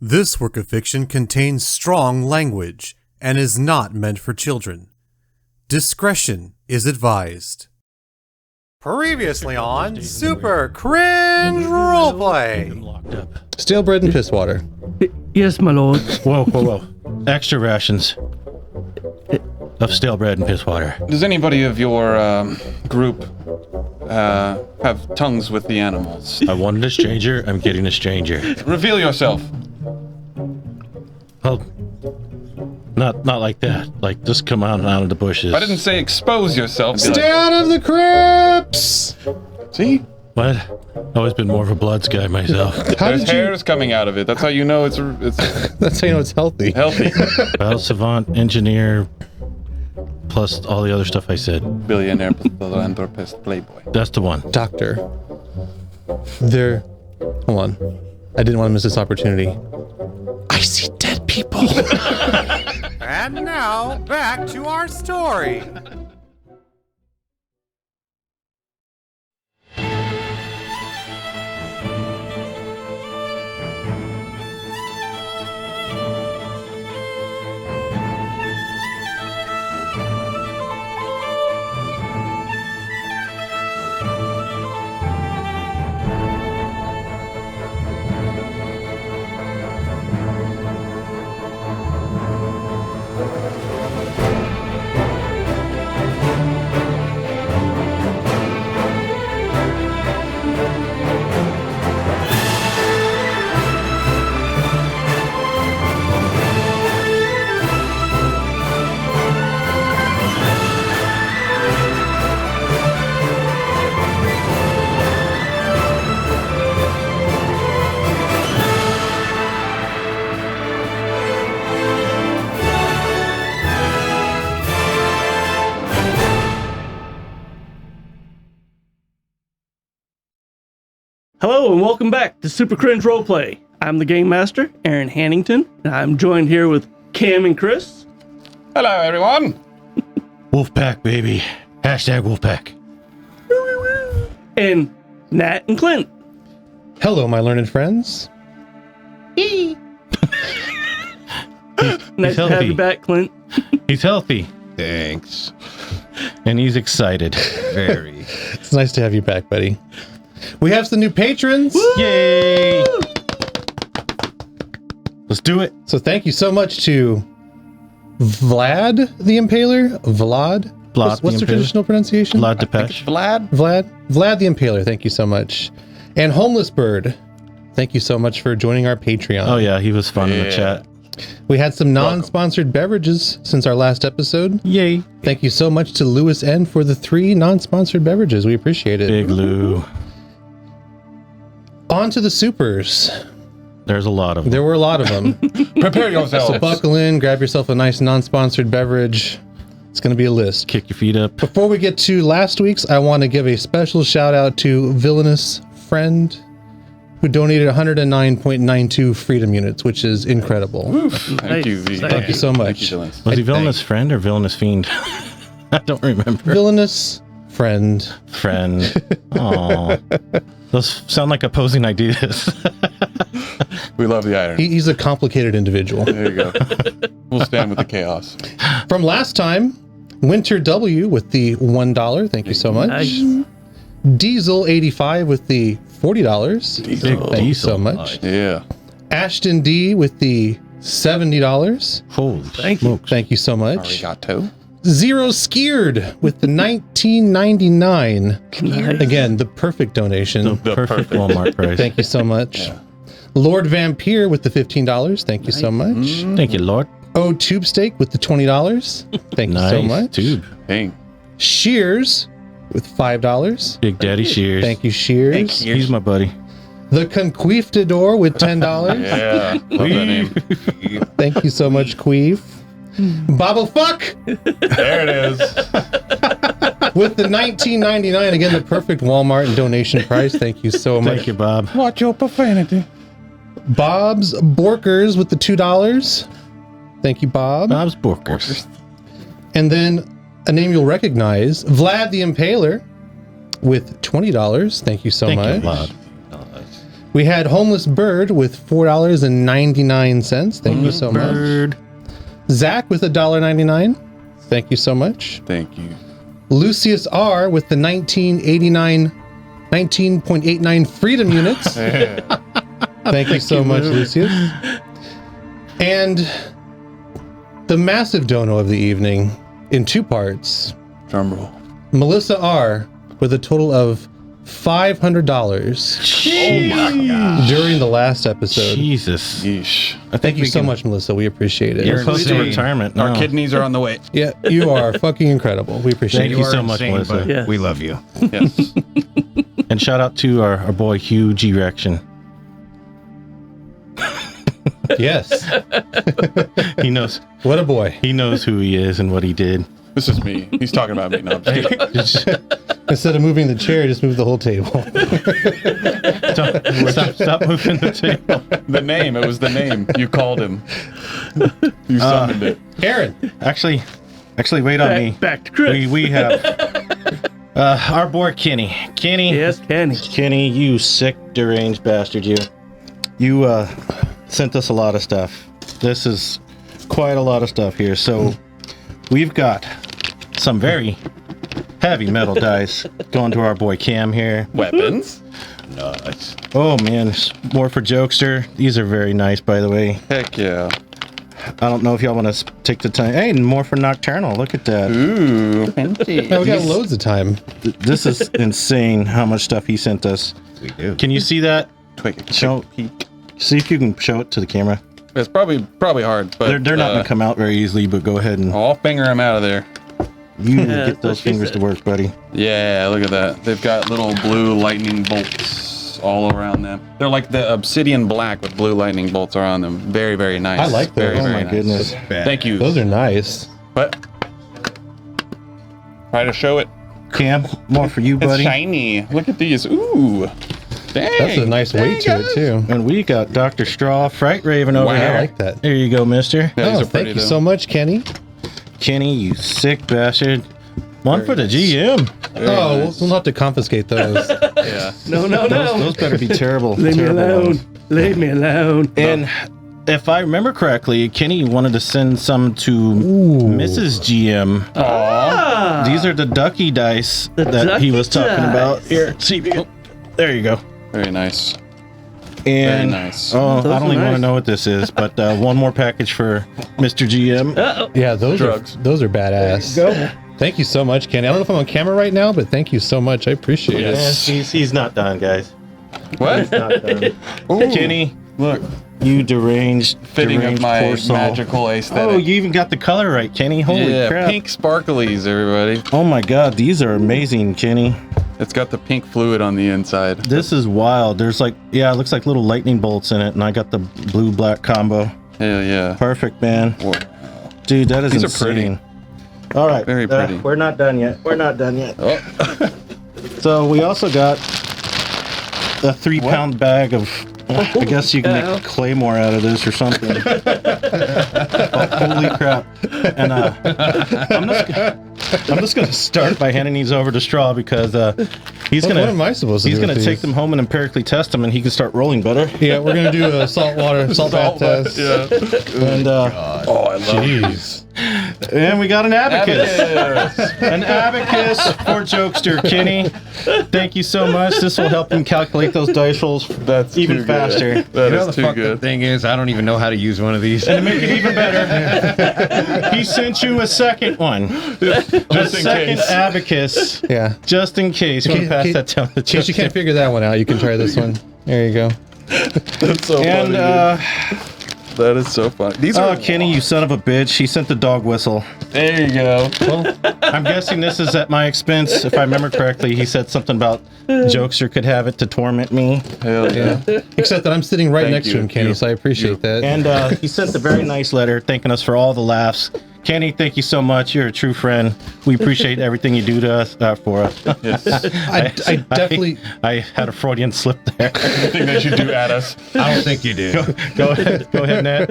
This work of fiction contains strong language and is not meant for children. Discretion is advised. Previously on Super Cringe Roleplay. Stale bread and piss water. Yes, my lord. Whoa. Extra rations of stale bread and piss water. Does anybody of your group have tongues with the animals? I wanted a stranger, I'm getting a stranger. Reveal yourself. Well, not like that. Like, just come out of the bushes. I didn't say expose yourself. Stay out of the crypts! See? What? I've always been more of a bloods guy myself. There's hairs coming out of it. That's how you know it's That's how you know it's healthy. healthy. Well, savant, engineer, plus all the other stuff I said. Billionaire, philanthropist, playboy. That's the one. Doctor. Hold on. I didn't want to miss this opportunity. I see dead people. And now, back to our story. Hello and welcome back to Super Cringe Roleplay. I'm the Game Master, Aaron Hannington, and I'm joined here with Cam and Chris. Hello, everyone. Wolfpack, baby. Hashtag Wolfpack. And Nat and Clint. Hello, my learned friends. Nice to have healthy. you back, Clint. He's healthy. Thanks. And he's excited. Very. It's nice to have you back, buddy. We have some new patrons. Yay! Let's do it. So thank you so much to Vlad the Impaler. Vlad Vlad what's the Impaler. traditional pronunciation? Vlad Depeche. Vlad? Vlad the Impaler. Thank you so much. And Homeless Bird. Thank you so much for joining our Patreon. Oh yeah, he was fun in the chat. We had some non-sponsored beverages since our last episode. Yay. Thank you so much to Lewis N for the 3 non-sponsored beverages. We appreciate it. Big Lou. On to the supers. There's a lot of them. There were a lot of them. Prepare yourselves. So buckle in, grab yourself a nice non-sponsored beverage. It's going to be a list. Kick your feet up. Before we get to last week's, I want to give a special shout out to Villainous Friend, who donated 109.92 freedom units, which is incredible. Thank you, V. Thank you so much. Dylan. Was he villainous friend or villainous fiend? I don't remember. Villainous Friend. Friend. Aww. Those sound like opposing ideas. We love the irony. He's a complicated individual. There you go. We'll stand with the chaos. From last time, Winter W with the $1. Thank you so much. Nice. Diesel 85 with the $40. Diesel. Thank you so much. Yeah. Ashton D with the $70. Holy Thank you. smokes. Thank you so much. Arigato. Zero Skeered with the $19.99. Nice. Again, the perfect donation. The perfect Walmart price. Thank you so much. Yeah. Lord Vampire with the $15. Thank you so much. Thank you, Lord. Oh Tube Steak with the $20. Thank you so much. Tube. Dang. Shears with $5. Big Daddy Shears. Thank you, Shears. Thank you. He's my buddy. The Conquistador with $10. Yeah. Love that name. Thank you so much, Queef. Bobble Fuck There it is. with the $19.99. Again, the perfect Walmart donation price. Thank you so much. Thank you, Bob. Watch your profanity. Bob's Borkers with the $2. Thank you, Bob. Bob's Borkers. And then a name you'll recognize, Vlad the Impaler with $20. Thank you so Thank much. you, Bob. We had Homeless Bird with $4.99. Thank you so much. Zach with $1.99. Thank you so much. Thank you. Lucius R with the 19.89 Freedom Units. Thank you so much, Lucius. And the massive dono of the evening in 2 parts. Drum roll. Melissa R with a total of $500 during the last episode. Jesus. Yeesh. Thank you so much, Melissa. We appreciate it. You're close to retirement. Our now. kidneys are on the way. Yeah, you are fucking incredible. We appreciate Thank it. you so much, insane, Melissa. but Yeah. we love you. Yes. And shout out to our boy Hugh G-Rection. Yes. He knows. What a boy. He knows who he is and what he did. This is me. He's talking about me. No, I'm just kidding. Instead of moving the chair, just move the whole table. Stop moving the table. The name. It was the name. You called him. You summoned it. Aaron. Actually, wait on me. Back to Chris. We have our boy Kenny. Kenny. Yes, Kenny. Kenny, you sick, deranged bastard, you. You sent us a lot of stuff. This is quite a lot of stuff here. So we've got some very heavy metal dice going to our boy Cam here. Weapons. Nice. Oh man, more for Jokester. These are very nice, by the way. Heck yeah. I don't know if y'all want to take the time. Hey, and more for Knockturnall. Look at that. Ooh. Fancy. Yeah, we got loads of time. This is insane how much stuff he sent us. We do. Can you see that? Show. See if you can show it to the camera. It's probably hard, but They're not going to come out very easily, but go ahead and I'll finger him out of there. you Yeah, get that's those what she fingers said. to work, buddy. Yeah, look at that. They've got little blue lightning bolts all around them. They're like the obsidian black with blue lightning bolts are on them. Very, very nice. I like those. Very, Oh very my nice. goodness. Thank you. Those are nice. What? Try to show it. Cam, more for you, It's buddy. shiny. Look at these. Ooh. Dang. That's a nice weight to it, too. And we got Dr. Straw, Fright Raven over Wow. here. I like that. There you go, mister. Yeah, these Oh, are pretty, thank you though. so much, Kenny. Kenny, you sick bastard. One Very for the nice. GM. Very Oh, nice. we'll have to confiscate those. Yeah. No, no, no. Those better be terrible. Leave me terrible alone. ones. Leave me alone. And if I remember correctly, Kenny wanted to send some to Mrs. GM. Ah, These are the ducky dice The that he was ducky talking dice. about. Here, see if you can- there you go. Very nice. And Very nice. oh, Those I don't are even want to nice. know what this is, but one more package for Mr. GM. Uh-oh. Yeah, those Drugs. are badass. Go. Thank you so much, Kenny. I don't know if I'm on camera right now, but thank you so much. I appreciate it. Yes. He's not done, guys. What? Not done. Ooh. Kenny, Look. you deranged, Fitting of deranged my poor soul. magical aesthetic. Oh, you even got the color right, Kenny. Holy yeah, crap. pink sparklies, everybody. Oh my god, these are amazing, Kenny. It's got the pink fluid on the inside. This is wild. There's like, yeah, it looks like little lightning bolts in it, and I got the blue-black combo. Hell yeah. Perfect, man. Whoa. Dude, that is These are insane. All right. Very pretty. We're not done yet. We're not done yet. Oh. So we also got a 3-pound bag of, I guess you can make claymore out of this or something. Holy crap. And I'm just going to start by handing these over to Straw because he's What going am I supposed to He's do going to with take these? them home and empirically test them, and he can start rolling better. Yeah, we're gonna do a salt bath test. Yeah. And Oh, I love Jeez. and we got an abacus. Abacus. An abacus for Jokester, Kenny. Thank you so much. This will help him calculate those dice rolls That's even too good. faster. That You know is the too fucked up good. thing is, I don't even know how to use one of these. To make it even better, he sent you a second one. Just in Second case. abacus, Yeah. just in case. You want to pass that down to In case you can't Jokester. figure that one out, you can try this one. There you go. That's so And funny. That is so funny. These oh, are Kenny, you son of a bitch! He sent the dog whistle. There you go. Well, I'm guessing this is at my expense. If I remember correctly, he said something about Jokester could have it to torment me. Hell yeah. Except that I'm sitting right Thank next to you. him, Kenny, so I appreciate that. And he sent a very nice letter thanking us for all the laughs. Kenny, thank you so much. You're a true friend. We appreciate everything you do to us, for us. Yes. I definitely. I had a Freudian slip there. I think they should do at us. I don't think you do. Go ahead, Nat.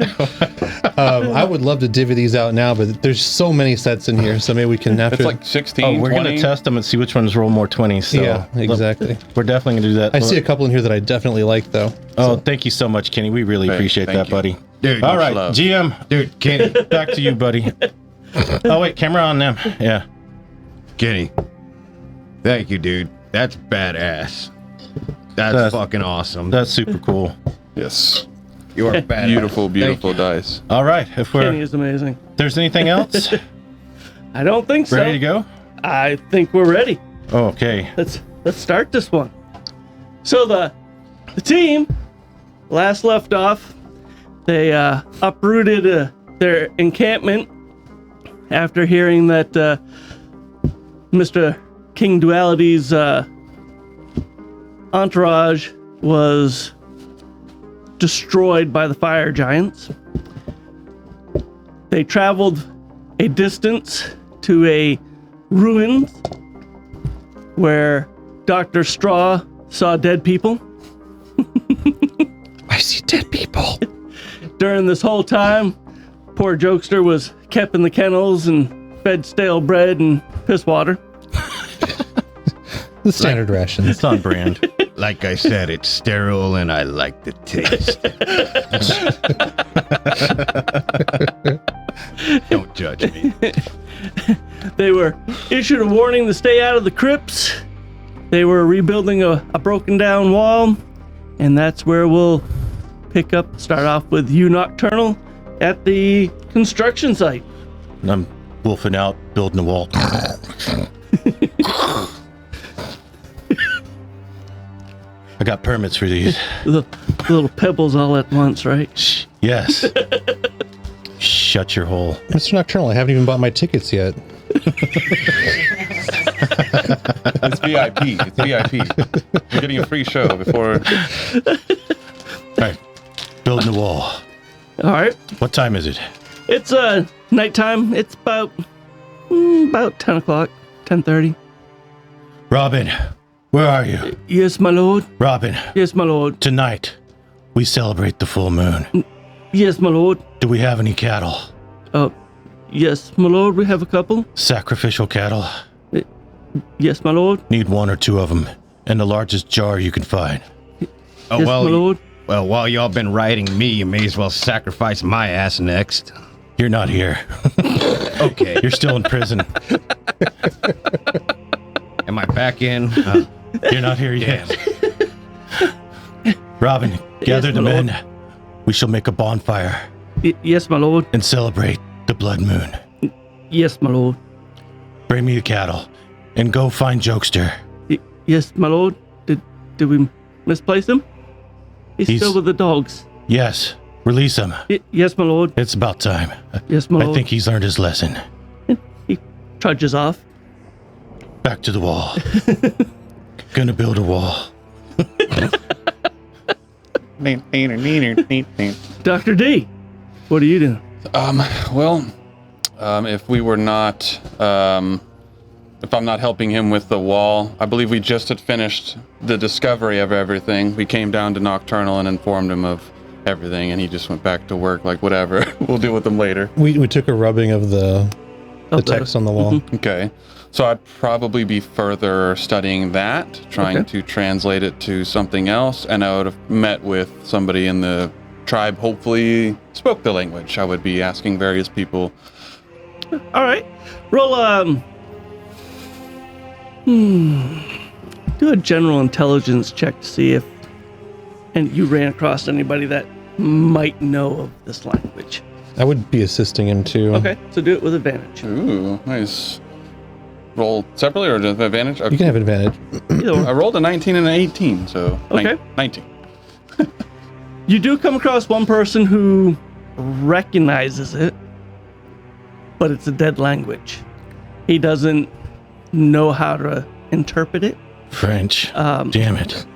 I would love to divvy these out now, but there's so many sets in here, so maybe we can It's like 16, Oh, we're 20. gonna test them and see which ones roll more 20s. So yeah, exactly. We're definitely gonna do that. I see a couple in here that I definitely like, though. Oh, thank you so much, Kenny. We really Hey, appreciate thank that, you. buddy. Dude, All much right, love. GM, Dude, Kenny, back to you, buddy. Oh wait, camera on them. Yeah. Kenny. Thank you, dude. That's badass. That's fucking awesome. That's super cool. Yes. You are badass. Beautiful, Thank beautiful you. dice. All right, if Kenny we're is amazing. there's anything else, I don't think so. ready to go? I think we're ready. Okay. Let's start this one. So the team last left off, they uprooted their encampment after hearing that Mr. King Duality's entourage was destroyed by the fire giants. They traveled a distance to a ruin where Dr. Straw saw dead people. I see dead people. During this whole time, poor Jokester was kept in the kennels and fed stale bread and piss water. The standard rations. It's on brand. Like I said, it's sterile and I like the taste. Don't judge me. They were issued a warning to stay out of the crypts. They were rebuilding a broken down wall, and that's where we'll start off with you, Knockturnall, at the construction site. And I'm wolfing out, building a wall. I got permits for these. The little pebbles all at once, right? Shh. Yes. Shut your hole. Mr. Nocturnal, I haven't even bought my tickets yet. It's VIP. It's VIP. You're getting a free show before. All right. Building the wall. All right. What time is it? It's nighttime. It's about 10 o'clock, 10:30. Robin, where are you? Yes, my lord. Robin, Yes, my lord. tonight we celebrate the full moon. Yes, my lord. Do we have any cattle? Yes, my lord. We have a couple. Sacrificial cattle? Yes, my lord. Need one or two of them in the largest jar you can find. Oh, Yes, well, my lord. well, while y'all been riding me, you may as well sacrifice my ass next. You're not here. Okay. You're still in prison. Am I back in? You're not here yet. Robin, gather Yes, the my lord. men. We shall make a bonfire Yes, my lord. and celebrate the blood moon. Yes, my lord. Bring me the cattle and go find Jokester. Yes, my lord. Did we misplace him? He's still with the dogs. Yes, release him. Yes, my lord. It's about time. Yes, my lord. I think he's learned his lesson. He trudges off. Back to the wall. Gonna build a wall. Dr. D, what are you doing? Well, if we were not, if I'm not helping him with the wall, I believe we just had finished the discovery of everything. We came down to Knockturnall and informed him of everything, and he just went back to work like, whatever, we'll deal with them later. We took a rubbing of the text on the wall. Okay. So I'd probably be further studying that, trying to translate it to something else, and I would have met with somebody in the tribe, hopefully spoke the language. I would be asking various people. All right. Roll, do a general intelligence check to see if you ran across anybody that might know of this language. I would be assisting him too. Okay, so do it with advantage. Ooh, nice. Roll separately or with advantage? You can have advantage. Either I one. rolled a 19 and an 18, so Okay. 19. You do come across one person who recognizes it, but it's a dead language. He doesn't know how to interpret it. French. Damn it.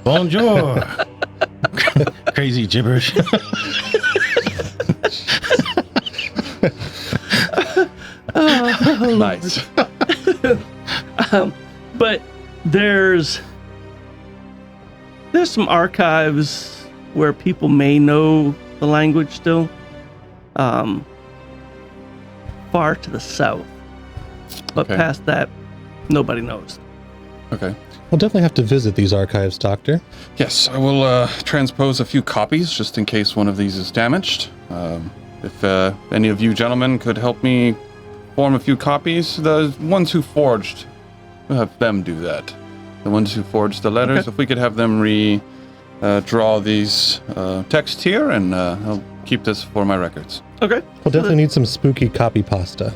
Bonjour. Crazy gibberish. Nice. But there's some archives where people may know the language still. Far to the south. But Okay. past that, nobody knows. Okay. We'll definitely have to visit these archives, Doctor. Yes, I will transpose a few copies just in case one of these is damaged. If any of you gentlemen could help me form a few copies, the ones who forged, we'll have them do that. The ones who forged the letters, Okay. if we could have them draw these texts here, and I'll keep this for my records. Okay. We'll definitely need some spooky copy pasta.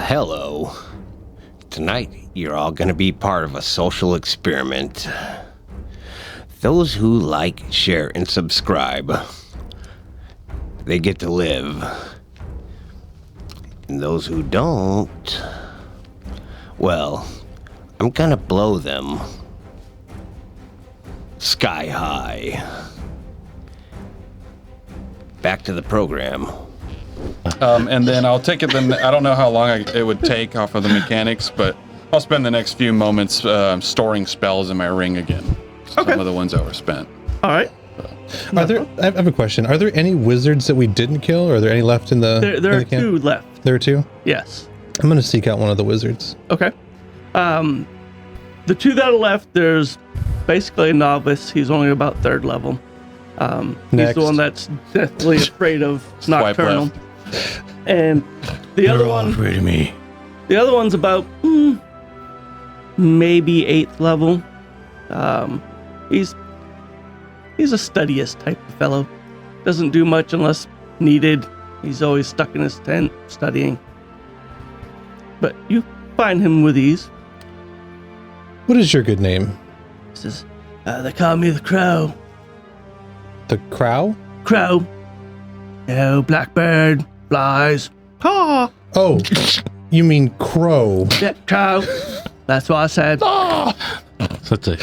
Hello. Tonight, you're all gonna be part of a social experiment. Those who like, share, and subscribe, they get to live. And those who don't, well, I'm gonna blow them sky high. Back to the program. And then I'll take it. Then I don't know how long it would take off of the mechanics, but I'll spend the next few moments storing spells in my ring again. Some of the ones that were spent. All right. Are there? I have a question. Are there any wizards that we didn't kill, or are there any left in the? There in the are camp? 2 left. There are 2. Yes. I'm gonna seek out one of the wizards. Okay. The 2 that are left, there's basically a novice. He's only about 3rd level. He's Next. the one that's deathly afraid of Swipe Nocturnal. left. And the other one, afraid of me. the other one's about maybe 8th level. He's a studious type of fellow. Doesn't do much unless needed. He's always stuck in his tent studying. But you find him with ease. What is your good name? He says, they call me the Crow. The Crow? Crow. No, blackbird, flies. Caw. Oh, you mean Crow? Yeah, Crow. That's what I said. Such a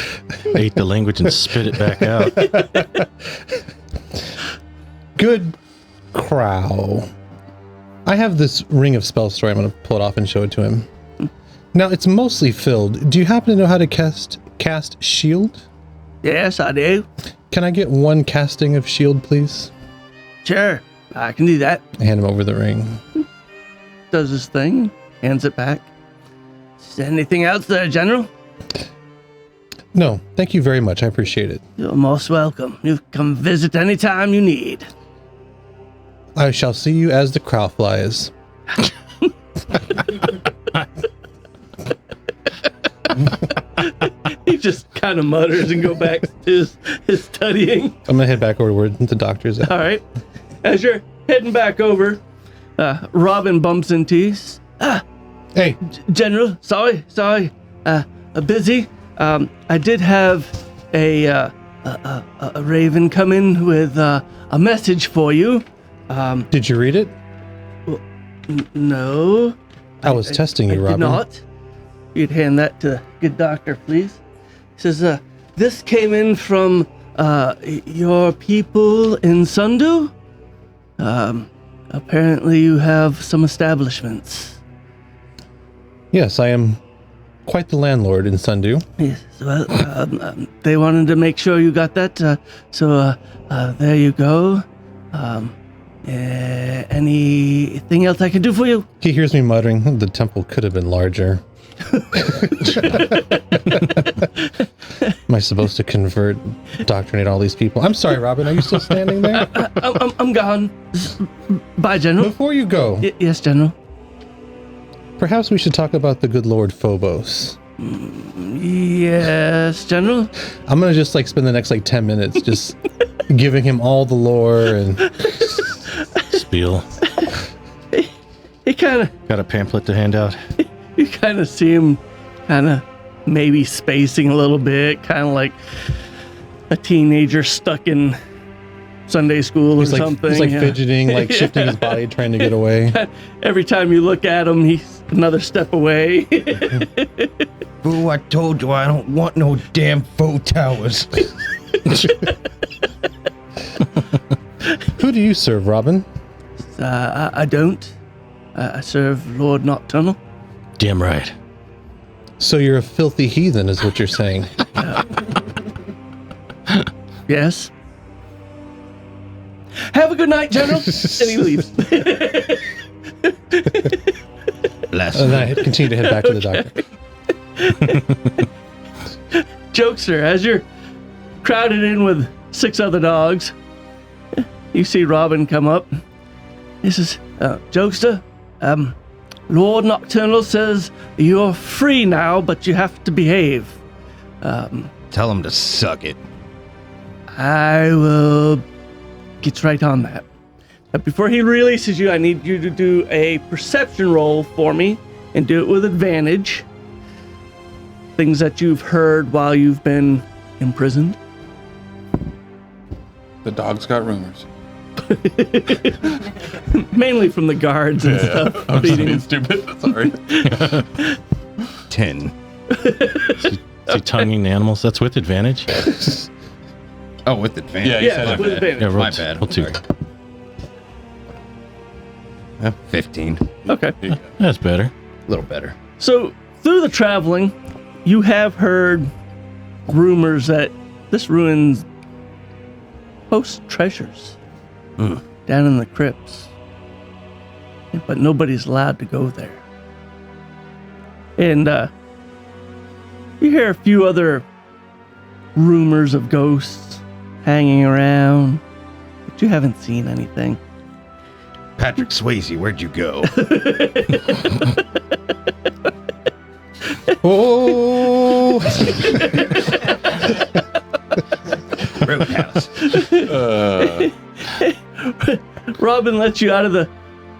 ate the language and spit it back out. Good Crow. I have this ring of spell story. I'm going to pull it off and show it to him. Now, it's mostly filled. Do you happen to know how to cast shield? Yes, I do. Can I get 1 casting of shield, please? Sure, I can do that. I hand him over the ring. Does his thing, hands it back. Is there anything else there, General? No, thank you very much. I appreciate it. You're most welcome. You can come visit anytime you need. I shall see you as the crow flies. He just kind of mutters and go back to his studying. I'm going to head back over to where the doctor's at. All right. As you're heading back over, Robin bumps into you. Hey, General, sorry. Busy. I did have a raven come in with a message for you. did you read it? No. I was testing you, I Robin. did not. You'd hand that to the good doctor, please. He says, this came in from your people in Sundu. Apparently you have some establishments. Yes, I am quite the landlord in Sundu. Yes, well, they wanted to make sure you got that, so there you go. Anything else I can do for you? He hears me muttering, the temple could have been larger. Am I supposed to convert, indoctrinate all these people? I'm sorry, Robin, are you still standing there? I'm gone. Bye, General. Before you go, Yes, General. perhaps we should talk about the good Lord Phobos. Yes, General. I'm gonna just spend the next 10 minutes just giving him all the lore and Spiel. He kind of, Got a pamphlet to hand out. you kind of see him kind of maybe spacing a little bit, kind of like a teenager stuck in Sunday school or he's something. he's yeah. fidgeting, shifting his body, trying to get away. Every time you look at him, he's another step away. Boo, I told you I don't want no damn faux towers. Who do you serve, Robin? I don't. I serve Lord Nocturnall. Damn right. So you're a filthy heathen, is what you're saying. Yes. Have a good night, General. And he leaves. And I continue to head back to the doctor. Jokester, as you're crowded in with 6 other dogs, you see Robin come up. He says, Jokester, Lord Knockturnall says you're free now, but you have to behave. Tell him to suck it. I will get right on that. But before he releases you, I need you to do a perception roll for me and do it with advantage. Things that you've heard while you've been imprisoned. The dog's got rumors. Mainly from the guards and stuff. I'm just beating. being stupid. Sorry. 10. Is he tonguing animals? That's with advantage? Oh, with advantage. Yeah, you Yeah, said with it. advantage. Yeah, roll My t- bad. roll 2. Sorry. 15. Okay. That's better. A little better. So, through the traveling, you have heard rumors that this ruins hosts treasures down in the crypts. But nobody's allowed to go there. And you hear a few other rumors of ghosts hanging around, but you haven't seen anything. Patrick Swayze, where'd you go? Oh! Roadhouse. Robin lets you out of the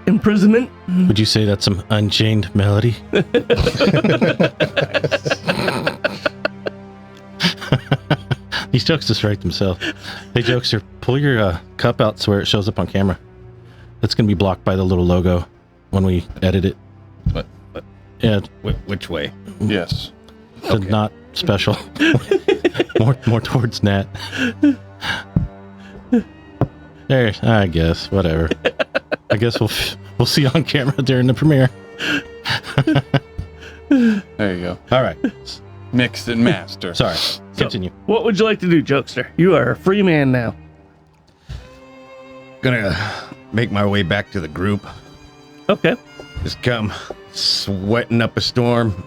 imprisonment. Would you say that's some unchained melody? These jokes just write themselves. Hey, Jokester, pull your cup out so where it shows up on camera. That's going to be blocked by the little logo when we edit it. What? Yeah, Which way? Yes. the not special. more towards Nat. There, I guess. Whatever. I guess we'll see on camera during the premiere. There you go. All right. Mixed and master. Sorry. Continue. What would you like to do, Jokester? You are a free man now. Gonna make my way back to the group. Okay. Just come sweating up a storm.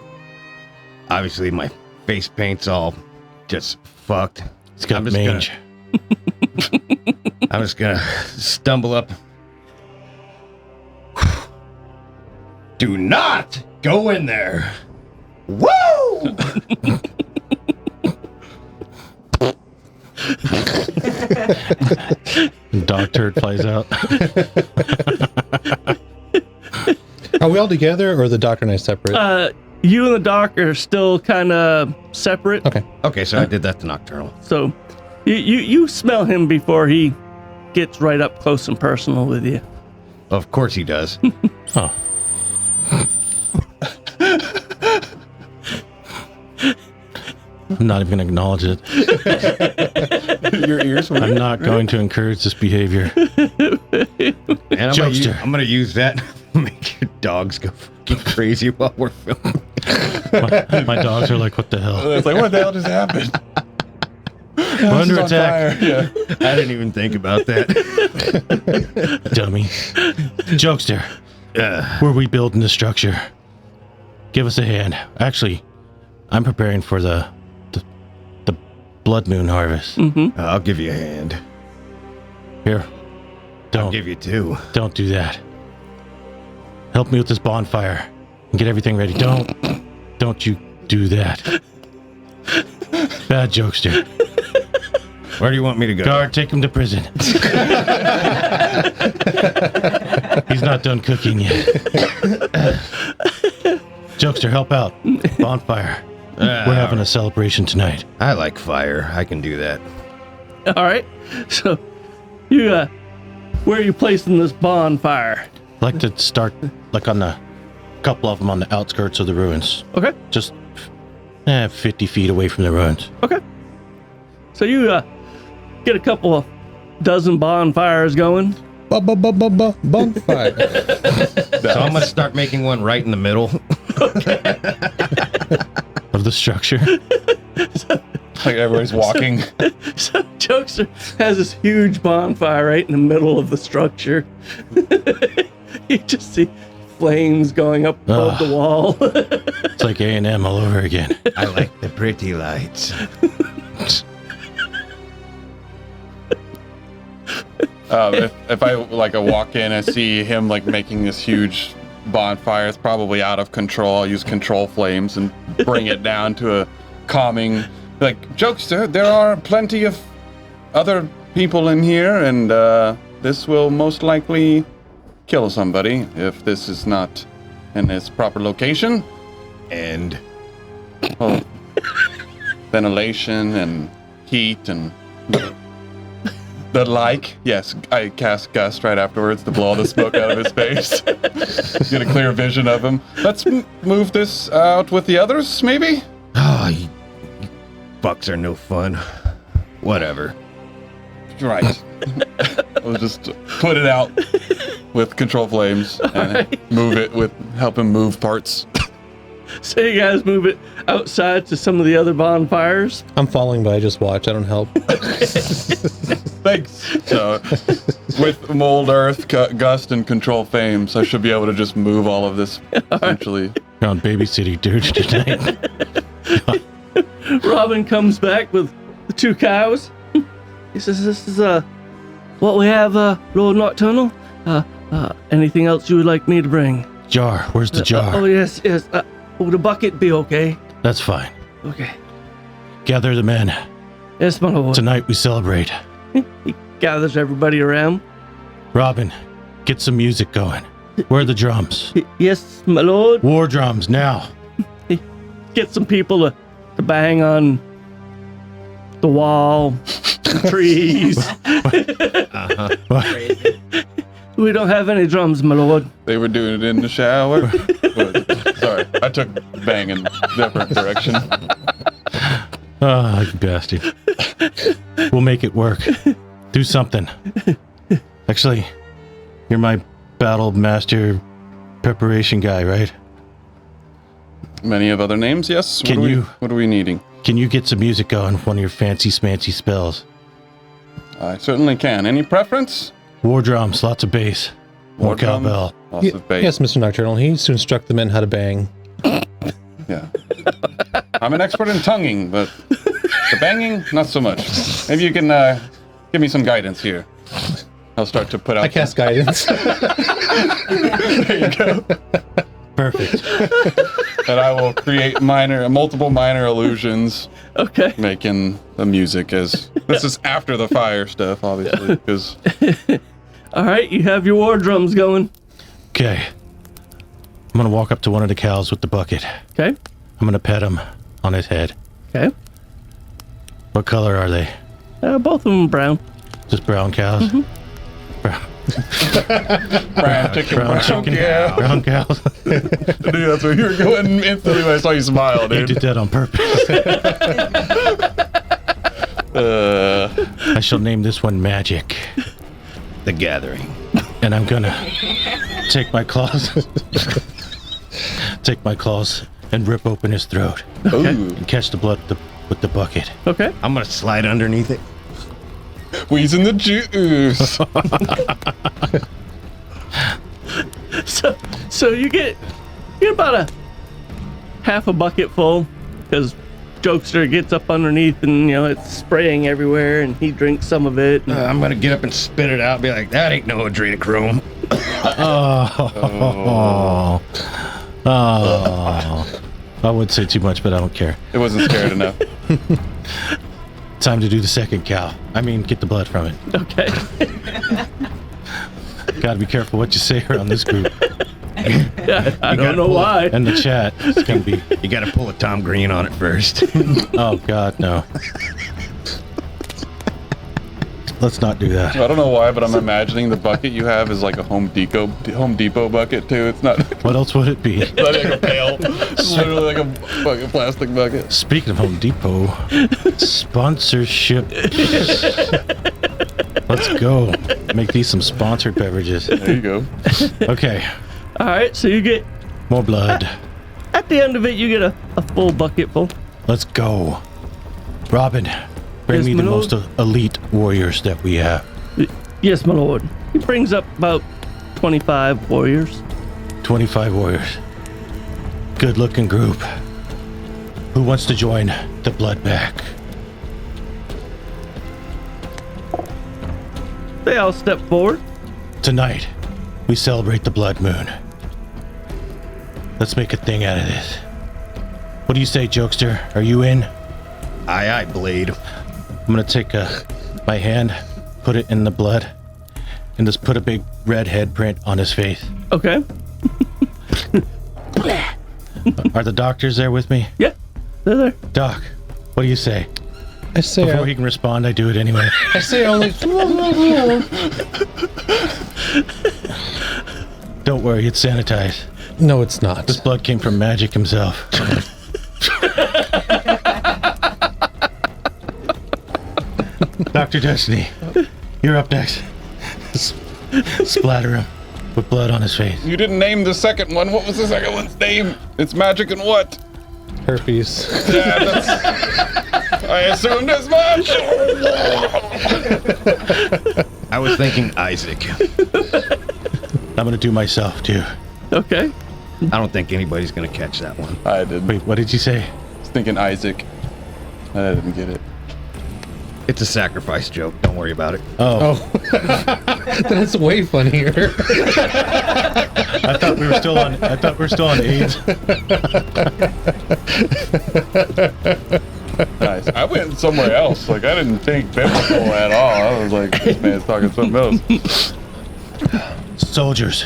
Obviously, my face paint's all just fucked. It's got I'm just mange. I'm just gonna stumble up. Do not go in there. Woo! Dog turd flies out. Are we all together, or the doctor and I separate? You and the doc are still kind of separate. Okay. Okay, so I did that to Nocturnal. So you smell him before he gets right up close and personal with you. Of course he does. Oh. I'm not even going to acknowledge it. Your ears were. I'm not going to encourage this behavior. And Jokester. I'm gonna use that to make your dogs go fucking crazy while we're filming. My dogs are like, what the hell? It's like, what the hell just happened? We're under It's on attack. fire. Yeah. I didn't even think about that. Dummy. Jokester, we're rebuilding the structure. Give us a hand. Actually, I'm preparing for the blood moon harvest. I'll give you a hand. Here. I'll Don't give you two. do that. Help me with this bonfire and get everything ready. Don't you do that. Bad Jokester. Where do you want me to go? Guard, take him to prison. He's not done cooking yet. Jokester, help out. Bonfire. We're having a celebration tonight. I like fire. I can do that. All right. So you where are you placing this bonfire? I'd like to start like on a couple of them on the outskirts of the ruins. Okay. Just 50 feet away from the ruins. Okay. So you get a couple of dozen bonfires going. Bonfire. So I'm gonna start making one right in the middle. structure. Like everybody's walking. So Jokester has this huge bonfire right in the middle of the structure. You just see flames going up above the wall. It's like A&M all over again. I like the pretty lights. If I like I walk in and see him like making this huge bonfire, it's probably out of control. I'll use control flames and bring it down to a calming. Like, Jokester, there are plenty of other people in here, and this will most likely kill somebody if this is not in its proper location. And Well, ventilation and heat and the like. Yes, I cast Gust right afterwards to blow all the smoke out of his face. Get a clear vision of him. Let's move this out with the others, maybe? oh, you fucks are no fun. Whatever. Right. We'll just put it out with control flames and move it with help him move parts. So you guys move it outside to some of the other bonfires. I'm following, but I just watch. I don't help. Thanks. So, with mold, earth, gust, and control flames, I should be able to just move all of this essentially. You're on babysitting duty tonight. Robin comes back with the 2 cows. He says, "This is what we have, Lord Knockturnall. Anything else you would like me to bring?" Jar, where's the jar? Oh yes. Will the bucket be okay? That's fine. Okay. Gather the men. Yes, my lord. Tonight we celebrate. He gathers everybody around. Robin, get some music going. Where are the drums? Yes, my lord. War drums, now. Get some people to bang on the wall, the trees. We don't have any drums, my lord. They were doing it in the shower. Sorry, I took bang in different direction. Oh, you bastard. We'll make it work. Do something. Actually, you're my battle master preparation guy, right? Many of other names, yes. What are we needing? Can you get some music going with one of your fancy smancy spells? I certainly can. Any preference? War drums, lots of bass. More drums, cowbell. Lots of bass. Yes, Mr. Nocturnal. He soon instruct the men how to bang. Yeah. I'm an expert in tonguing, but the banging, not so much. Maybe you can give me some guidance here. I'll start to put out. I cast guidance. There you go. Perfect. And I will create multiple minor illusions, Okay. making the music as this is after the fire stuff, obviously, because All right, you have your war drums going. Okay. I'm gonna walk up to one of the cows with the bucket. Okay. I'm gonna pet him on his head. Okay. What color are they? Both of them brown. Just brown cows? Brown, brown chicken, brown chicken, cow. brown cows. Dude, that's where you were going instantly when I saw you smile, I dude. did that on purpose. I shall name this one Magic. The Gathering. And I'm gonna take my claws and rip open his throat and catch the blood with the bucket. Okay. I'm gonna slide underneath it. Wheezing the juice. So you get about a half a bucket full because Jokester gets up underneath and it's spraying everywhere and he drinks some of it. I'm gonna get up and spit it out and be like, that ain't no adrenochrome. Oh. I would say too much, but I don't care. It wasn't scared enough. Time to do the second cow. I mean, get the blood from it. Okay. Gotta be careful what you say around this group. Yeah, I don't know why. And the chat is gonna be. You gotta pull a Tom Green on it first. Oh God, no. Let's not do that. I don't know why, but I'm imagining the bucket you have is like a Home Depot bucket too. It's not. What else would it be? It's not like a pail. It's literally like a fucking plastic bucket. Speaking of Home Depot, sponsorship. Let's go. Make these some sponsored beverages. There you go. Okay. All right, so you get More blood. at the end of it, you get a full bucket full. Let's go. Robin, bring Yes, me my the lord. most elite warriors that we have. Yes, my lord. He brings up about 25 warriors. 25 warriors. Good looking group. Who wants to join the Blood Pack? They all step forward. Tonight, we celebrate the Blood Moon. Let's make a thing out of this. What do you say, Jokester? Are you in? Aye, aye, Blade. I'm gonna take my hand, put it in the blood, and just put a big red head print on his face. Okay. Are the doctors there with me? Yeah, they're there. Doc, what do you say? I say, Before he can respond, I do it anyway. I say only. Don't worry, it's sanitized. No, it's not. This blood came from Magic himself. Dr. Destiny, you're up next. Splatter him with blood on his face. You didn't name the second one. What was the second one's name? It's Magic and what? Herpes. Yeah, that's... I assumed as much. I was thinking Isaac. I'm gonna do myself too. Okay. I don't think anybody's gonna catch that one. I did. Wait, what did you say? I was thinking Isaac. I didn't get it. It's a sacrifice joke. Don't worry about it. Oh, That's way funnier. I thought we were still on. I thought we were still on AIDS. Nice. I went somewhere else. Like, I didn't think biblical at all. I was like, this man's talking something else. Soldiers,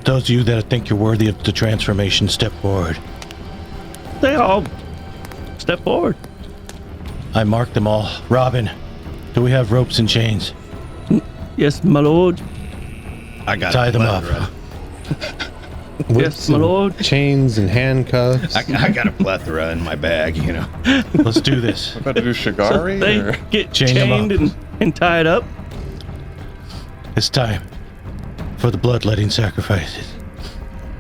those of you that think you're worthy of the transformation, step forward. They all step forward. I marked them all. Robin, do we have ropes and chains? Yes, my lord. I got Tie it. them up. Yes, my lord. Chains and handcuffs. I got a plethora in my bag, you know. Let's do this. About to do Shigari? They or? get Chain them chained up. and tied up. It's time for the bloodletting sacrifices.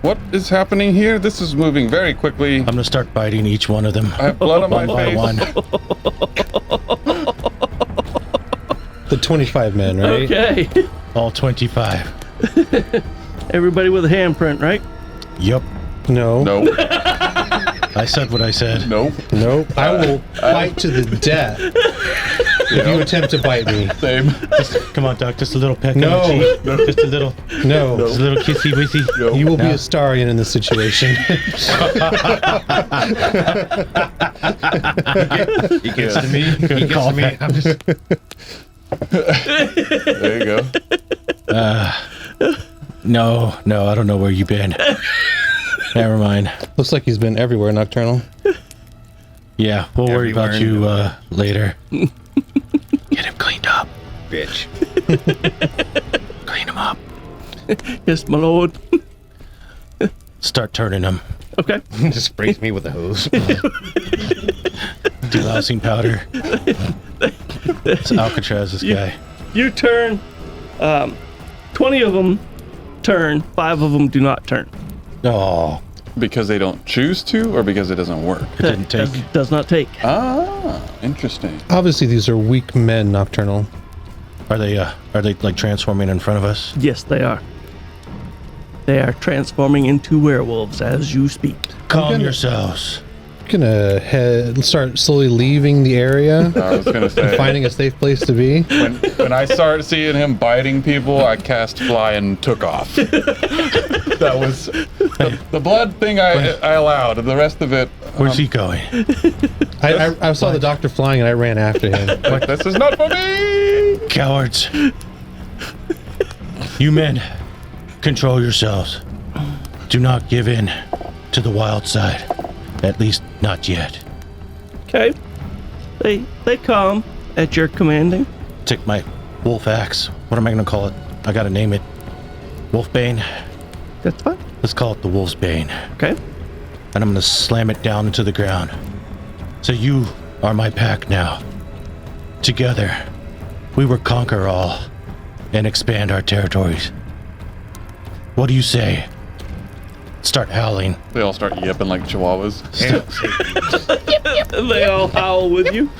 What is happening here? This is moving very quickly. I'm gonna start biting each one of them. I have blood on my One by face. one. The 25 men, right? Okay. All 25. Everybody with a handprint, right? Yup. No. Nope. I said what I said. Nope. Nope. I will fight to the death if you attempt to bite me. Same. Come on, Doc. Just a little peck No. on the cheek. Just a little. No. Just a little kissy wissy. No. You will be No. a Starian in this situation. He gets to me. Good He gets call to me. back. I'm just. There you go. No, I don't know where you've been. Never mind. Looks like he's been everywhere, Nocturnal. Yeah, we'll worry about you later. Get him cleaned up. Bitch. Clean him up. Yes, my lord. Start turning him. Okay. Just sprays me with a hose. Delousing powder. It's Alcatraz, this guy. You turn. 20 of them turn. 5 of them do not turn. Oh, Because they don't choose to, or because it doesn't work? it didn't take. Does not take. Ah, interesting. Obviously, these are weak men, Nocturnal. Are they like transforming in front of us? Yes, they are. They are transforming into werewolves as you speak. Calm gonna- yourselves. Gonna start slowly leaving the area, I was gonna say, finding a safe place to be. when I started seeing him biting people, I cast fly and took off. That was the blood thing I allowed, and the rest of it. Where's he going? I saw the doctor flying and I ran after him. Like, this is not for me. Cowards. You men, control yourselves. Do not give in to the wild side. At least not yet. Okay. They come at your commanding. Take my wolf axe. What am I gonna call it? I gotta name it. Wolfbane. That's fine. Let's call it the Wolf's Bane. Okay. And I'm gonna slam it down into the ground. So you are my pack now. Together, we will conquer all and expand our territories. What do you say? Start howling. They all start yipping like chihuahuas. They all howl with you.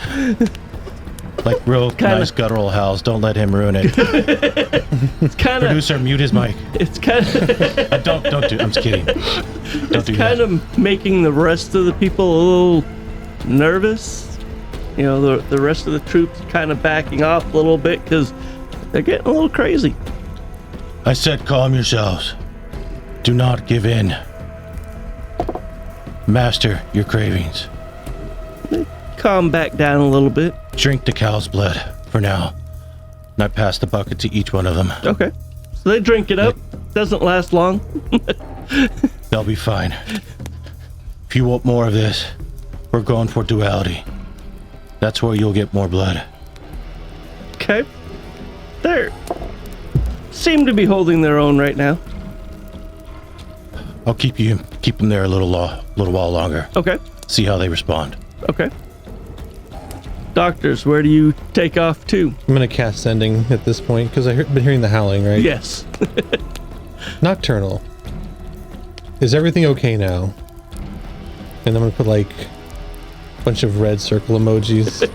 Like real Kinda- nice guttural howls. Don't let him ruin it. It's kind of. Producer, mute his mic. It's kind of. Don't do. I'm just kidding. Don't do Kind that. of making the rest of the people a little nervous. You know, the rest of the troops kind of backing off a little bit because they're getting a little crazy. I said, calm yourselves. Do not give in. Master your cravings. Calm back down a little bit. Drink the cow's blood for now. And I pass the bucket to each one of them. Okay. So they drink it up. Doesn't last long. They'll be fine. If you want more of this, we're going for duality. That's where you'll get more blood. Okay. They seem to be holding their own right now. I'll keep them there a little while longer. Okay. See how they respond. Okay. Doctors, where do you take off to? I'm gonna cast Sending at this point because I've been hearing the howling, right? Yes. Nocturnal. Is everything okay now? And I'm gonna put like a bunch of red circle emojis.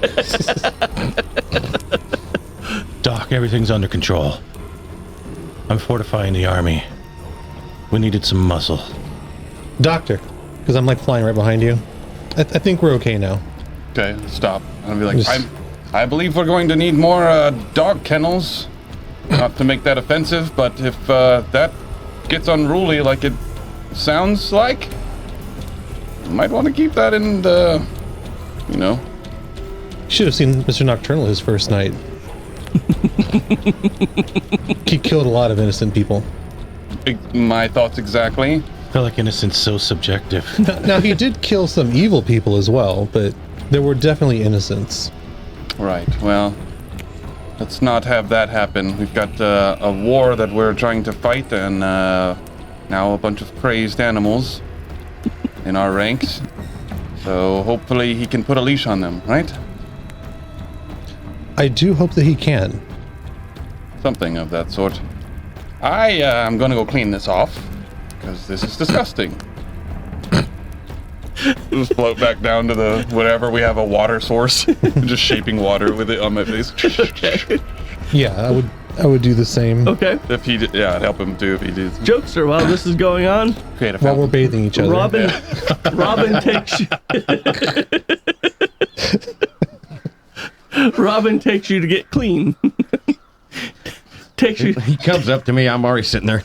Doc, everything's under control. I'm fortifying the army. We needed some muscle. Doctor, because I'm like flying right behind you. I think we're okay now. Okay, stop. I'm gonna be like, Just- I believe we're going to need more dog kennels. Not to make that offensive, but if that gets unruly like it sounds like, you might want to keep that in the, you know. Should have seen Mr. Nocturnal his first night. He killed a lot of innocent people. My thoughts exactly. I feel like innocence so subjective. Now he did kill some evil people as well, but there were definitely innocents. Right, well, let's not have that happen. We've got a war that we're trying to fight, and now a bunch of crazed animals in our ranks. So hopefully he can put a leash on them, right? I do hope that he can. Something of that sort. I'm gonna go clean this off, because this is disgusting. Just float back down to the whatever. We have a water source. Just shaping water with it on my face. Yeah, I would do the same Okay. If he did, yeah, I'd help him too if he did. Jokester, while this is going on, Create a while we're fountain. bathing each other. Robin takes you. Robin takes you to get clean. Takes you. He comes up to me. I'm already sitting there.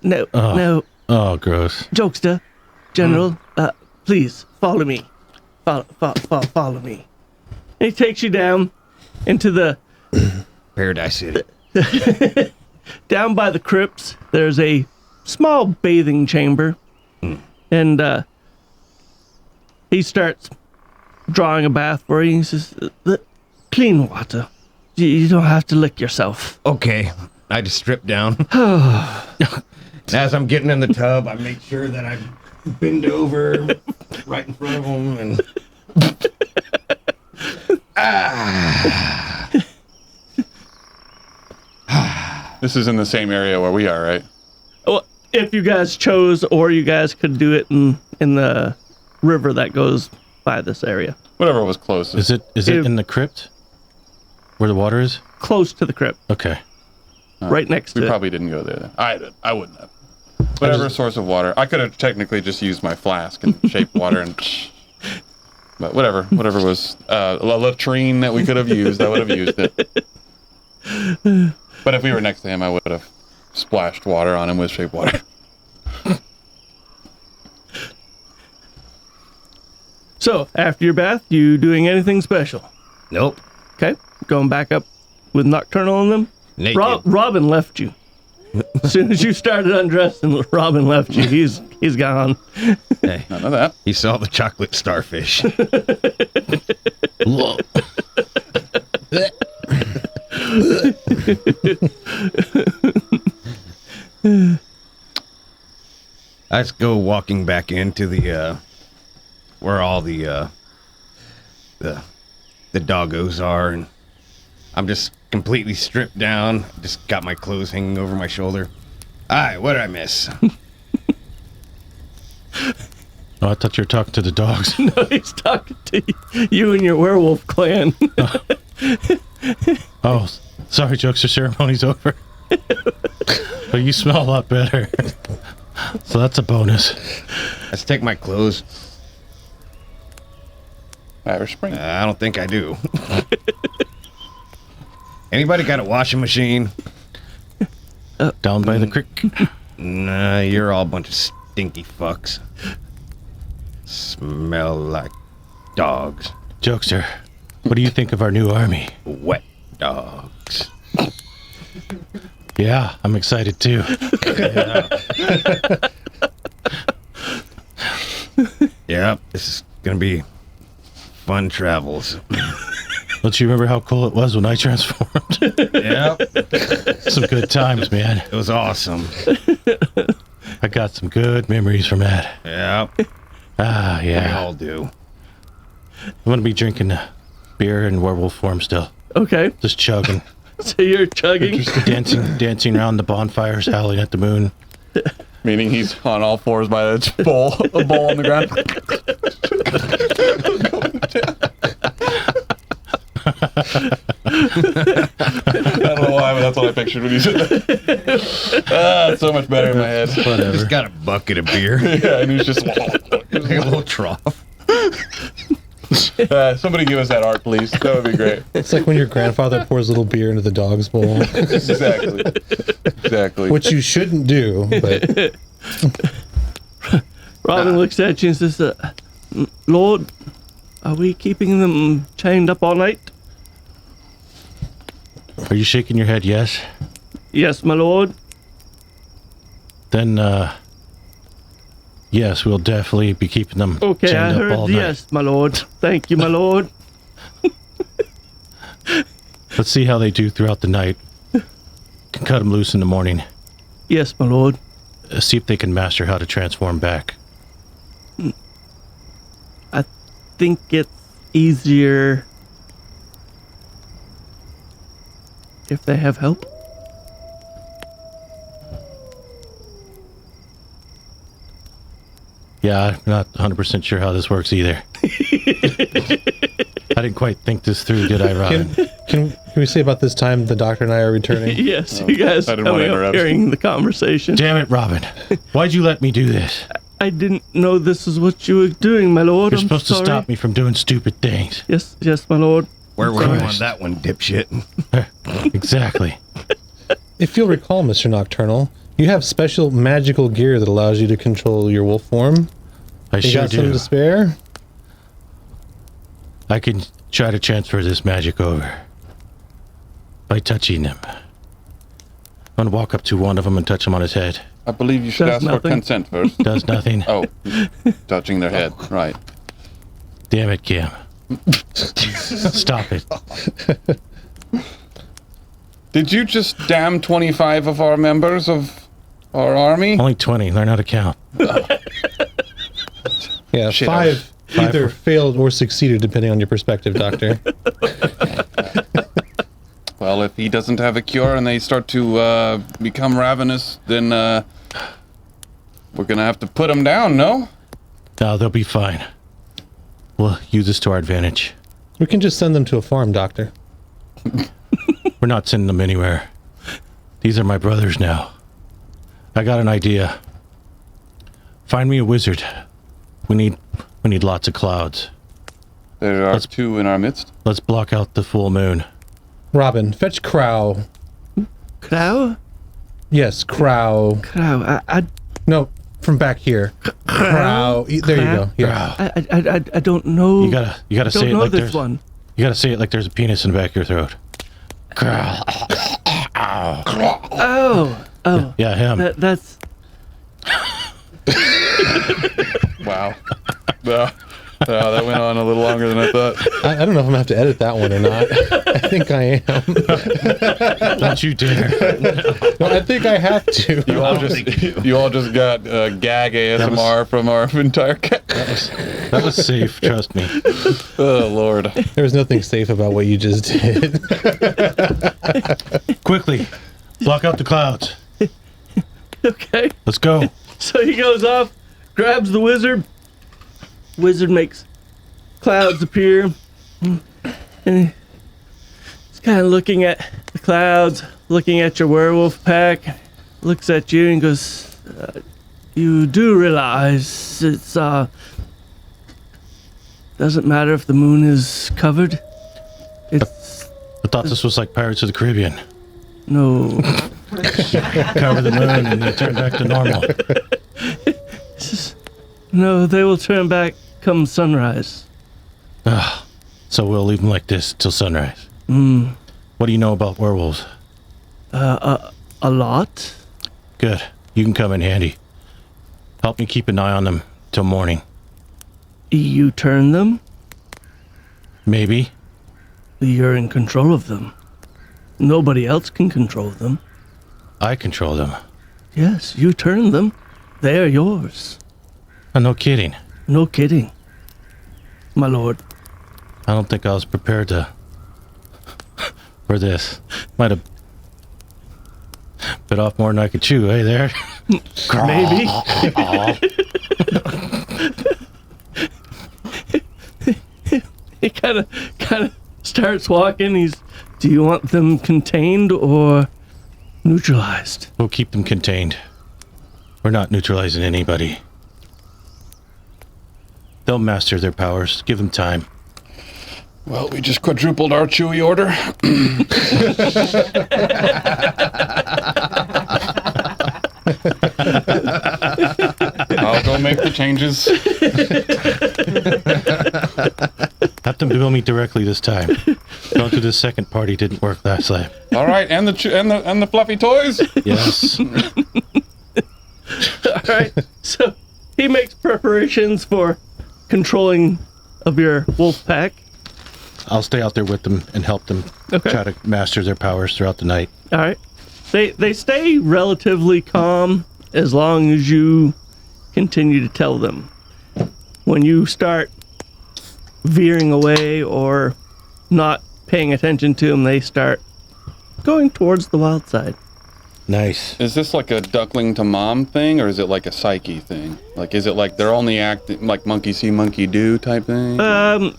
No. Oh, gross. Jokester, General, please follow me. Follow me. And he takes you down into the Paradise City. down by the crypts. There's a small bathing chamber, and he starts drawing a bath for you. He says, "Clean water. You don't have to lick yourself." Okay, I just strip down. As I'm getting in the tub, I make sure that I bend over right in front of him and. This is in the same area where we are, right? Well, if you guys chose, or you guys could do it in the river that goes by this area, Whatever was closest. Is it in the crypt? Where the water is? close to the crypt, Okay. right next We to it. probably didn't go there. I wouldn't have. Whatever source of water. I could have technically just used my flask and shaped water and. But whatever was a latrine that we could have used, I would have used it. But if we were next to him, I would have splashed water on him with shaped water. So, after your bath, you doing anything special? Nope. Okay, going back up with Nocturnal on them. Naked. Robin left you. As soon as you started undressing, Robin left you. He's gone. Hey, None of that. he saw the chocolate starfish. Look. I just go walking back into the where all the doggos are, and I'm just completely stripped down. Just got my clothes hanging over my shoulder. Alright, what did I miss? Oh, I thought you were talking to the dogs. No, he's talking to you and your werewolf clan. Oh, sorry, jokester, ceremony's over. But you smell a lot better. So that's a bonus. Let's take my clothes. Irish Spring. I don't think I do. Anybody got a washing machine? Down by the creek. Nah, you're all a bunch of stinky fucks. Smell like dogs. Jokester, what do you think of our new army? Wet dogs. Yeah, I'm excited too. Yep, this is gonna be fun travels. Don't you remember how cool it was when I transformed? Yep, Some good times, man. it was awesome. I got some good memories from that. Yep, Ah, we yeah. all do. I'm gonna be drinking beer in werewolf form still. Okay, Just chugging. so you're chugging. dancing around the bonfires, howling at the moon. Meaning he's on all fours by a bowl on the ground. I don't know why, but that's what I pictured when you said that. It's so much better in my head. Just got a bucket of beer. Yeah, and he's just Like a little trough. somebody give us that art, please. That would be great. It's like when your grandfather pours a little beer into the dog's bowl, Exactly. which you shouldn't do, but Robin looks at you and says, Lord, are we keeping them chained up all night? Are you shaking your head yes? Yes, my lord. Then, yes, we'll definitely be keeping them Okay, chained I up heard all night. yes, my lord. Thank you, my lord. Let's see how they do throughout the night. Can cut them loose in the morning. Yes, my lord. See if they can master how to transform back. I think it's easier if they have help. Yeah, I'm not 100% sure how this works either. I didn't quite think this through, did I, Robin? can we say about this time the doctor and I are returning? Yes, you guys I didn't want to coming up interrupt. hearing the conversation. Damn it, Robin. Why'd you let me do this? I didn't know this is what you were doing, my lord. You're I'm supposed sorry. to stop me from doing stupid things. Yes, yes, my lord. Where were you on Christ. that one, dipshit? Exactly. If you'll recall, Mr. Nocturnal, you have special magical gear that allows you to control your wolf form. I You sure got some do. to spare? I can try to transfer this magic over by touching them. I'm gonna walk up to one of them and touch him on his head. I believe you should Does ask for nothing. consent first. Does nothing. Oh, touching their head. Right. Damn it, Kim. Stop it. Did you just damn 25 of our members of our army? Only 20. Learn how to count. Yeah, Shit, five either failed or succeeded, depending on your perspective, Doctor. Well, if he doesn't have a cure and they start to become ravenous, then we're gonna have to put him down, no? No, they'll be fine. We'll use this to our advantage. We can just send them to a farm, Doctor. We're not sending them anywhere. These are my brothers now. I got an idea. Find me a wizard. We need lots of clouds. There are Let's- two in our midst. Let's block out the full moon. Robin, fetch Crow. Crow? Yes, Crow. Crow. I No, from back here. Crow. There you go. Yeah. I don't know. You gotta don't say it know like this there's one. You gotta say it like there's a penis in the back of your throat. Oh, Yeah, him. that's Wow. That went on a little longer than I thought. I don't know if I'm gonna have to edit that one or not. I think I am. Don't you dare. No, I think I have to. You all just got gag ASMR from our entire cast. That was safe, trust me. Oh Lord. There was nothing safe about what you just did. Quickly, block out the clouds. okay. Let's go. So he goes off, grabs the wizard, wizard makes clouds appear, and he's kind of looking at the clouds, looking at your werewolf pack, looks at you and goes, you do realize it's, doesn't matter if the moon is covered. It's, I thought this was like Pirates of the Caribbean. no, Cover the moon and then turn back to normal. it's just, no, they will turn back come sunrise. So we'll leave them like this till sunrise. What do you know about werewolves? A lot? Good. You can come in handy. Help me keep an eye on them till morning. You turn them, Maybe. you're in control of them. Nobody else can control them. I control them. Yes, you turn them. They are yours. Oh, no kidding. No kidding. My lord. I don't think I was prepared for this. Might have bit off more than I could chew, eh, there? Maybe. He kind of starts walking. Do you want them contained or neutralized? We'll keep them contained. We're not neutralizing anybody. They'll master their powers. Give them time. Well, we just quadrupled our Chewy order. I'll go make the changes. Have them bill me directly this time. Going through this second party didn't work last time. All right, and the fluffy toys. Yes. All right. So he makes preparations for controlling of your wolf pack. I'll stay out there with them and help them try to master their powers throughout the night. All right. They stay relatively calm as long as you continue to tell them. When you start veering away or not paying attention to them, they start going towards the wild side. Nice. Is this like a duckling to mom thing, or is it like a psyche thing? Like, is it like they're only acting like monkey see, monkey do type thing?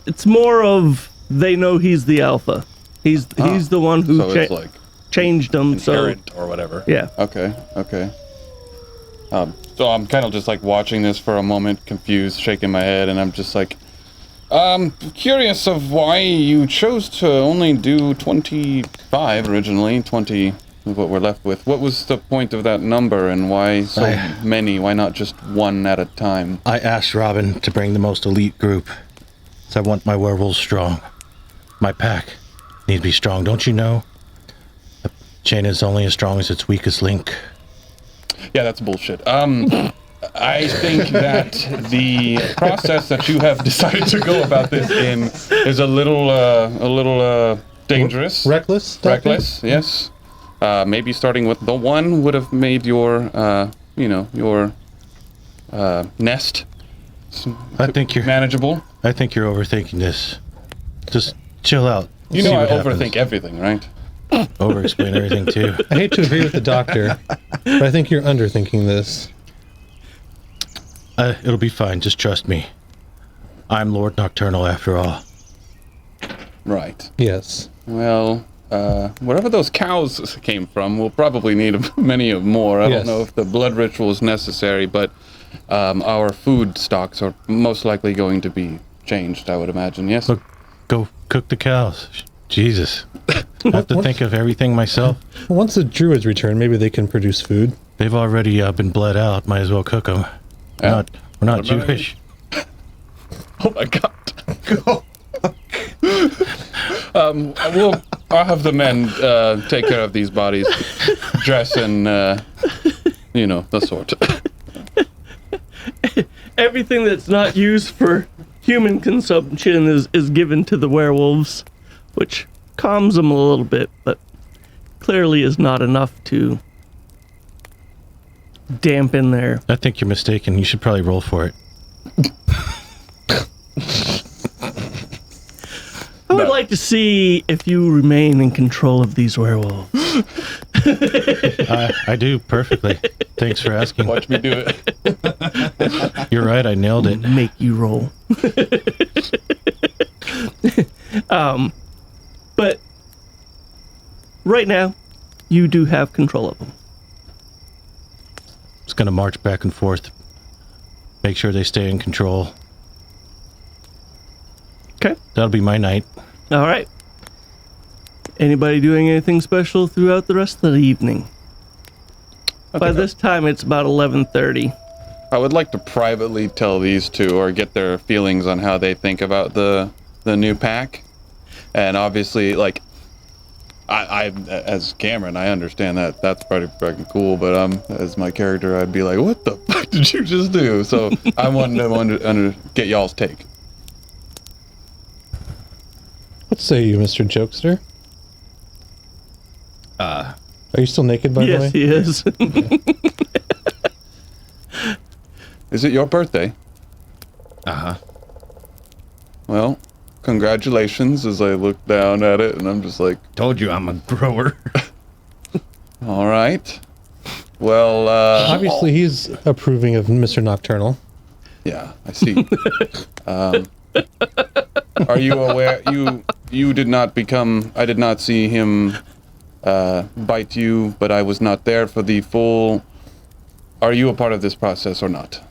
It's more of they know he's the alpha. He's the one who so it's like changed them. inherent or whatever. Yeah. Okay. So I'm kind of just like watching this for a moment, confused, shaking my head, and I'm just like, curious of why you chose to only do 25 originally, 20 is what we're left with. What was the point of that number, and why so many? Why not just one at a time? I asked Robin to bring the most elite group. So I want my werewolves strong. My pack need to be strong, don't you know? A chain is only as strong as its weakest link. Yeah, that's bullshit. I think that the process that you have decided to go about this in is a little dangerous. Reckless? Reckless, yes. Maybe starting with the one would have made your, your nest I think you're manageable. I think you're overthinking this. Just chill out. You know I overthink everything, right? Over-explain everything too. I hate to agree with the doctor, but I think you're underthinking this. It'll be fine. Just trust me. I'm Lord Knockturnall after all. Right. Yes. Well, wherever those cows came from, we'll probably need many of more. I don't know if the blood ritual is necessary, but our food stocks are most likely going to be changed, I would imagine, yes? Look, go cook the cows. Jesus. I have to think of everything myself. Once the druids return, maybe they can produce food. They've already been bled out. Might as well cook them. Yeah. We're not Jewish. Oh my god. I'll have the men take care of these bodies, dress and, the sort. Everything that's not used for human consumption is given to the werewolves, which calms them a little bit, but clearly is not enough to dampen their... I think you're mistaken. You should probably roll for it. I would like to see if you remain in control of these werewolves. I do perfectly. Thanks for asking. Watch me do it. You're right, I nailed it. Make you roll. But right now, you do have control of them. Just gonna march back and forth. Make sure they stay in control. Okay. That'll be my night. All right. Anybody doing anything special throughout the rest of the evening? By this time, it's about 11:30. I would like to privately tell these two or get their feelings on how they think about the new pack. And obviously, like, I as Cameron, I understand that that's pretty fucking cool, but as my character, I'd be like, what the fuck did you just do? So I wanted to get y'all's take. What say you, Mr. Jokester? Are you still naked, by the way? Yes, he is. Is it your birthday? Uh-huh. Well, congratulations, as I look down at it, and I'm just like, Told you I'm a grower. all right. Well, Obviously, he's approving of Mr. Knockturnall. yeah, I see. Are you aware, you did not become, I did not see him bite you, but I was not there for the full, are you a part of this process or not?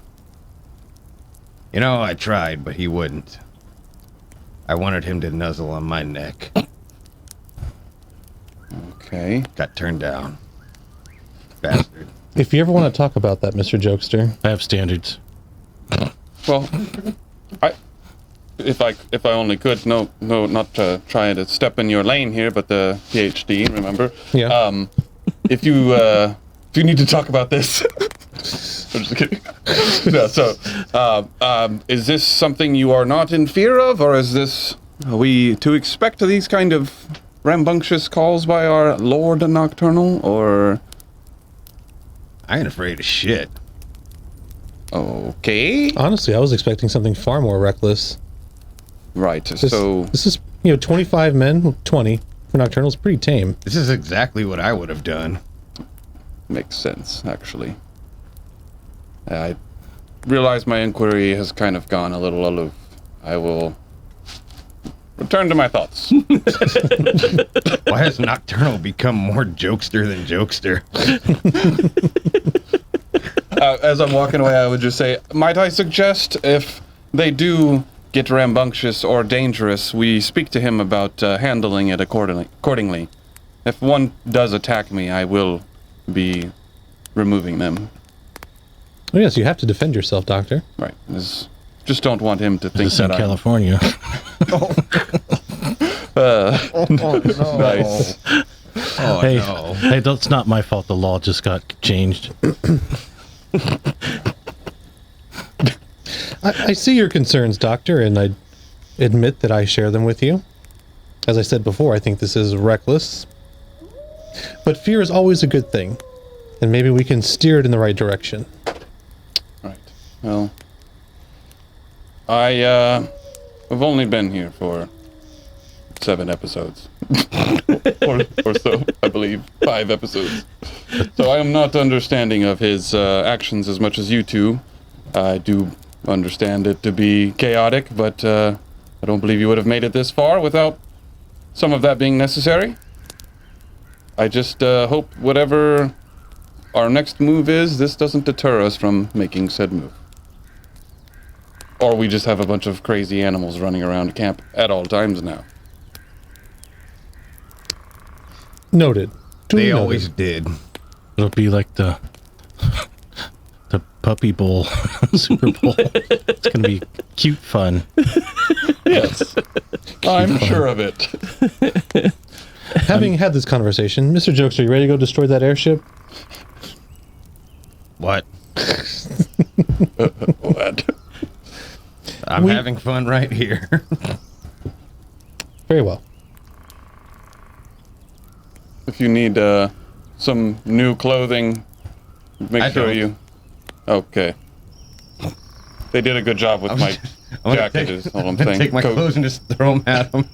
You know, I tried, but he wouldn't. I wanted him to nuzzle on my neck. Okay. Got turned down. Bastard. If you ever want to talk about that, Mr. Jokester, I have standards. Well, if I only could, no, not to try to step in your lane here, but the PhD, remember? Yeah. If you need to talk about this, I'm just kidding. No, so, is this something you are not in fear of, or are we to expect these kind of rambunctious calls by our Lord Knockturnall, or? I ain't afraid of shit. Okay. honestly, I was expecting something far more reckless. Right. This, So this is, 25 men, 20 for Nocturnal's pretty tame. This is exactly what I would have done. makes sense, actually. I realize my inquiry has kind of gone a little aloof. I will return to my thoughts. Why has Knockturnall become more jokester than jokester? As I'm walking away, I would just say, might I suggest if they do get rambunctious or dangerous, we speak to him about handling it accordingly. If one does attack me, I will be removing them. Oh, yes, you have to defend yourself, Doctor. Right. Just don't want him to think This is in that California. Nice. Oh, Hey, no. hey, that's not my fault. The law just got changed. I see your concerns, Doctor, and I admit that I share them with you. As I said before, I think this is reckless. But fear is always a good thing, and maybe we can steer it in the right direction. Right. Well, I've only been here for 7 episodes. or so, I believe. 5 episodes. So I am not understanding of his actions as much as you two. I do understand it to be chaotic, but I don't believe you would have made it this far without some of that being necessary. I just hope whatever our next move is, this doesn't deter us from making said move. Or we just have a bunch of crazy animals running around camp at all times now. Noted. Duly They noted. always did. It'll be like the Puppy Bowl, Super Bowl. It's gonna be cute fun. Yes, I'm sure of it. Having had this conversation, Mr. Jokes, are you ready to go destroy that airship? What? What? I'm having fun right here. Very well. If you need some new clothing, make I sure don't. you... Okay. They did a good job with my I'm gonna jacket, take, is all I'm I'm gonna saying. take my Coat. clothes and just throw them at them.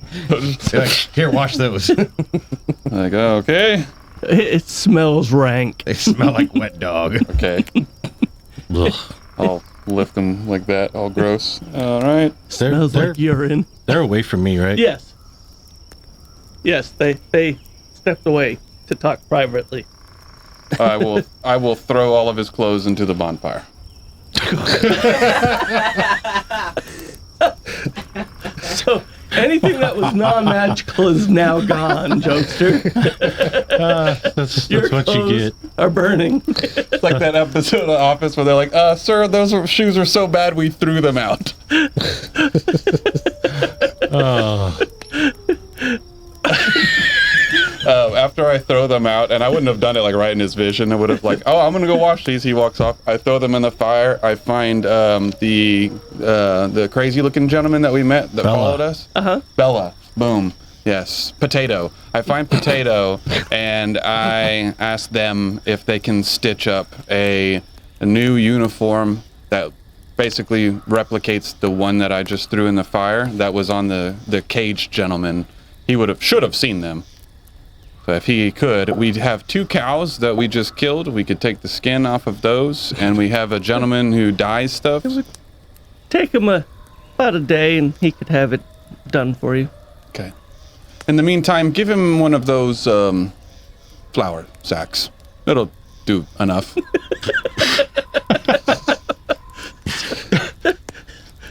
Like, here, wash those. Like, okay. It smells rank. They smell like wet dog. Okay. Ugh. I'll lift them like that, all gross. All right. Smells like urine. They're away from me, right? Yes. Yes, they stepped away to talk privately. I will throw all of his clothes into the bonfire. So anything that was non-magical is now gone, jokester. That's Your what you clothes get. are burning. It's like that episode of The Office where they're like, sir, those shoes are so bad we threw them out. After I throw them out, and I wouldn't have done it like right in his vision, I would have like, I'm gonna go wash these. He walks off. I throw them in the fire. I find the crazy looking gentleman that we met that followed us. Bella. Boom. Yes. Potato. I find Potato, and I ask them if they can stitch up a new uniform that basically replicates the one that I just threw in the fire that was on the caged gentleman. He should have seen them. So if he could, we'd have 2 cows that we just killed. We could take the skin off of those, and we have a gentleman who dyes stuff. It would take him about a day, and he could have it done for you. Okay. In the meantime, give him one of those flour sacks. It'll do enough.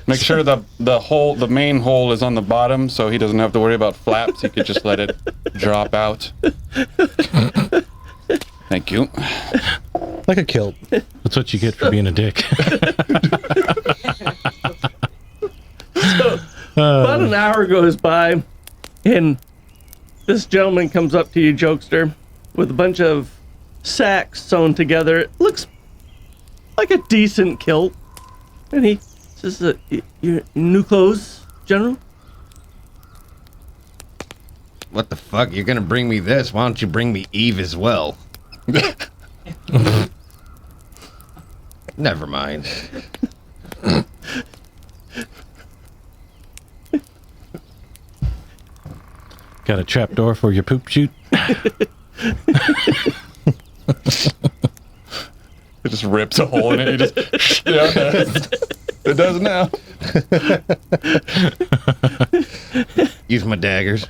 Make sure the main hole is on the bottom, so he doesn't have to worry about flaps. He could just let it drop out. Thank you. Like a kilt. That's what you get for being a dick. So, about an hour goes by, and this gentleman comes up to you, jokester, with a bunch of sacks sewn together. It looks like a decent kilt. And he says, your new clothes, General? What the fuck? You're gonna bring me this? Why don't you bring me Eve as well? Never mind. Got a trapdoor for your poop chute? It just rips a hole in it. You just, it does now. Use my daggers.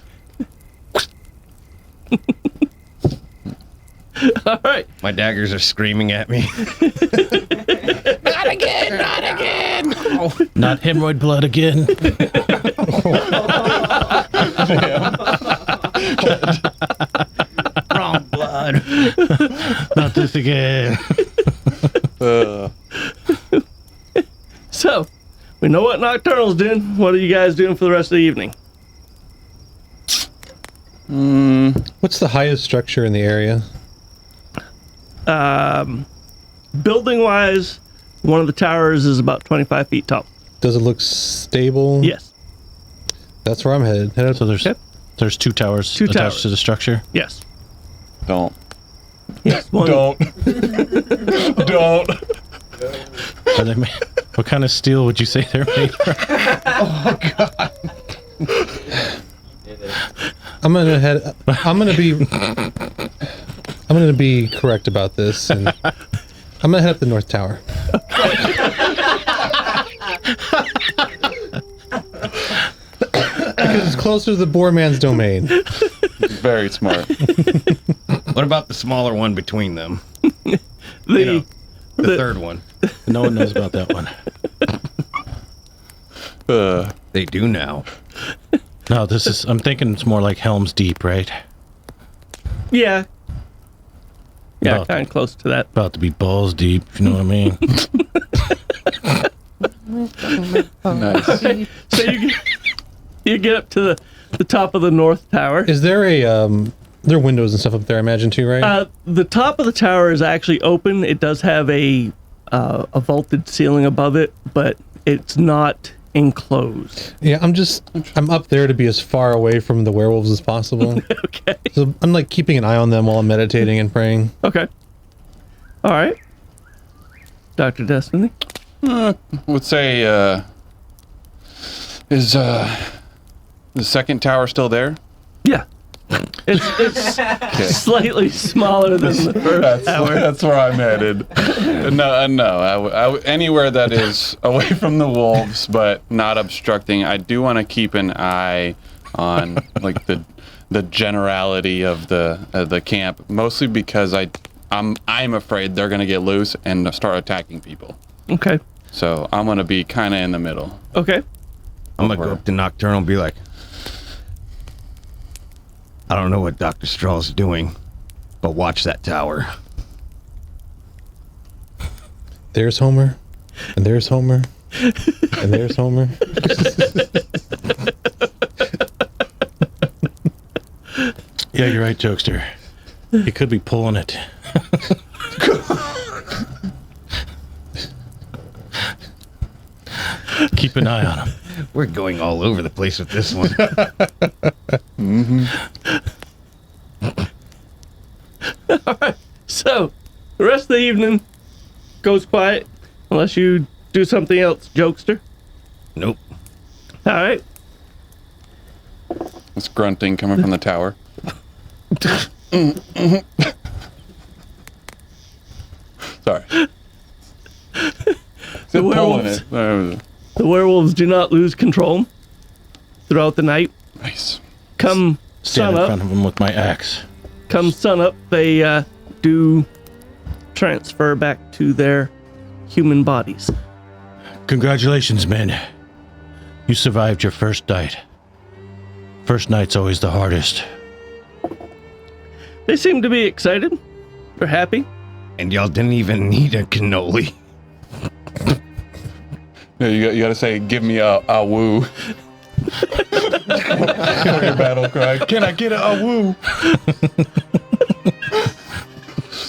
All right. My daggers are screaming at me. Not again! Not again! Oh. Not hemorrhoid blood again. Wrong blood. Not this again. So, we know what Knockturnall's doing. What are you guys doing for the rest of the evening? What's the highest structure in the area? Building-wise, one of the towers is about 25 feet tall. Does it look stable? Yes. That's where I'm headed. Head up. So there's 2 towers attached towers. to the structure. Yes. Don't. Yes. One. Don't. Don't. Are they made, what kind of steel would you say they're made from? I'm gonna be correct about this, and I'm gonna head up the North Tower. Because it's closer to the Boar Man's domain. Very smart. What about the smaller one between them? The third one. No one knows about that one. They do now. No, I'm thinking it's more like Helm's Deep, right? Yeah. Yeah, About- kind of close to that. About to be balls deep, if you know what I mean. Nice. So you get up to the top of the North Tower. Is there there are windows and stuff up there, I imagine, too, right? The top of the tower is actually open. It does have a vaulted ceiling above it, but it's not enclosed. Yeah, I'm up there to be as far away from the werewolves as possible. Okay. So I'm like keeping an eye on them while I'm meditating and praying. Okay. All right. Dr. Destiny? I would say, is the second tower still there? Yeah. It's slightly smaller than the first tower. That's where I'm headed. No. Anywhere that is away from the wolves, but not obstructing. I do want to keep an eye on like the generality of the camp, mostly because I'm afraid they're gonna get loose and start attacking people. Okay. So I'm gonna be kind of in the middle. Okay. I'm gonna go up to Nocturnal and be like, I don't know what Dr. Straw's doing, but watch that tower. There's Homer, and there's Homer, and there's Homer. Yeah, you're right, jokester. He could be pulling it. Keep an eye on him. We're going all over the place with this one. All right. So, the rest of the evening goes quiet unless you do something else, jokester. Nope. All right. It's grunting coming from the tower. Sorry. The werewolves. The werewolves do not lose control throughout the night. Nice. Come Stand sun in up. front of him with my axe. Come sun up, they do transfer back to their human bodies. Congratulations, men. You survived your first night. First night's always the hardest. They seem to be excited. They're happy. And y'all didn't even need a cannoli. Yeah, you gotta say, give me a woo. Your battle cry. Can I get a woo?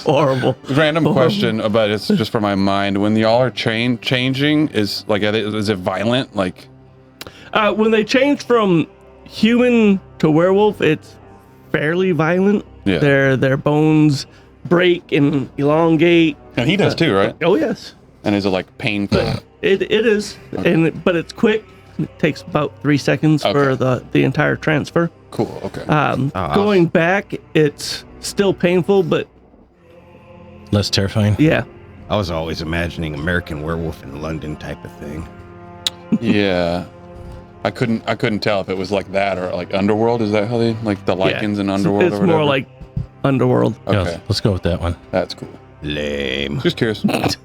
Horrible. Random question about it's just for my mind. When y'all are changing, is it violent? Like, When they change from human to werewolf, it's fairly violent. Yeah. Their bones break and elongate. and he does too, right? Oh yes, And is it like painful? it is, but it's quick. It takes about 3 seconds for the entire transfer. Cool. Okay. Going back, it's still painful, but Less terrifying. yeah. I was always imagining American Werewolf in London type of thing. Yeah. I couldn't tell if it was like that or like Underworld. Is that how they like the Lycans in Underworld? It's or whatever? more like Underworld. Okay. Yeah, let's go with that one. That's cool. Lame. Just curious. Nice.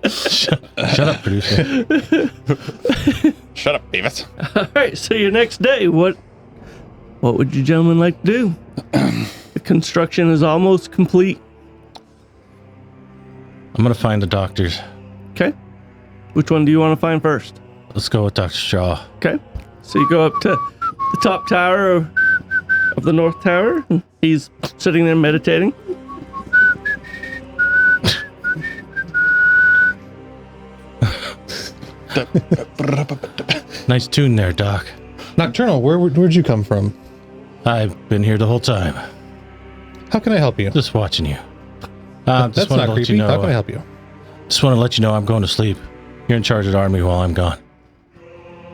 Shut up, producer. Shut up, Beavis. All right, so your next day, what would you gentlemen like to do? The construction is almost complete. I'm gonna find the doctors. Okay. Which one do you want to find first? Let's go with Dr. Straw. Okay. So you go up to the top tower of the North Tower. And he's sitting there meditating. Nice tune there, Doc. Nocturnal, where'd you come from? I've been here the whole time, How can I help you? just watching you. That's just wanted not to let you creepy. know, How can I help you? Just want to let you know I'm going to sleep. You're in charge of the army while I'm gone.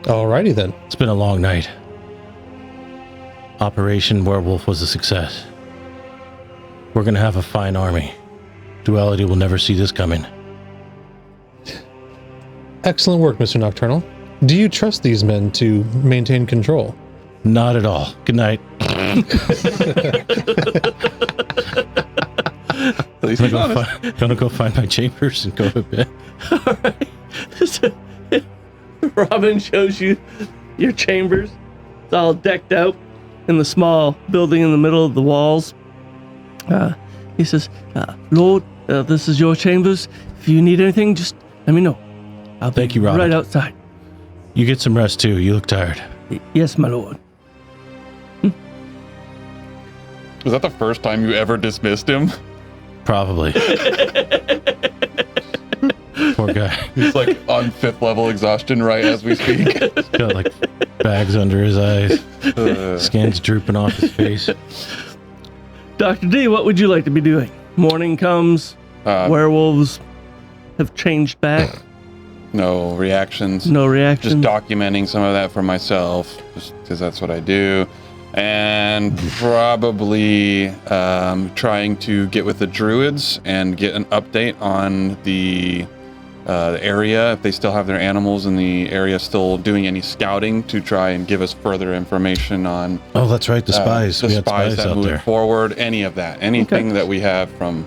Alrighty then. It's been a long night. Operation Werewolf was a success. We're gonna have a fine army. Duality will never see this coming. Excellent work, Mr. Nocturnal. Do you trust these men to maintain control? Not at all. Good night. At least he's honest. Gonna go find my chambers and go to bed. All right. So, Robin shows you your chambers. It's all decked out in the small building in the middle of the walls. He says, Lord, this is your chambers. If you need anything, just let me know. I'll be Thank you, Robin. right outside. You get some rest too. You look tired. Yes, my lord. Was that the first time you ever dismissed him? Probably. Poor guy. He's like on 5th level exhaustion right as we speak. Got like bags under his eyes. Skin's drooping off his face. Dr. D, what would you like to be doing? Morning comes, werewolves have changed back. No reactions. No reaction. Just documenting some of that for myself, just because that's what I do. And probably trying to get with the druids and get an update on the area, if they still have their animals in the area, still doing any scouting to try and give us further information on. Oh, that's right, the spies. The We had spies that out move there. forward, any of that, anything that we have from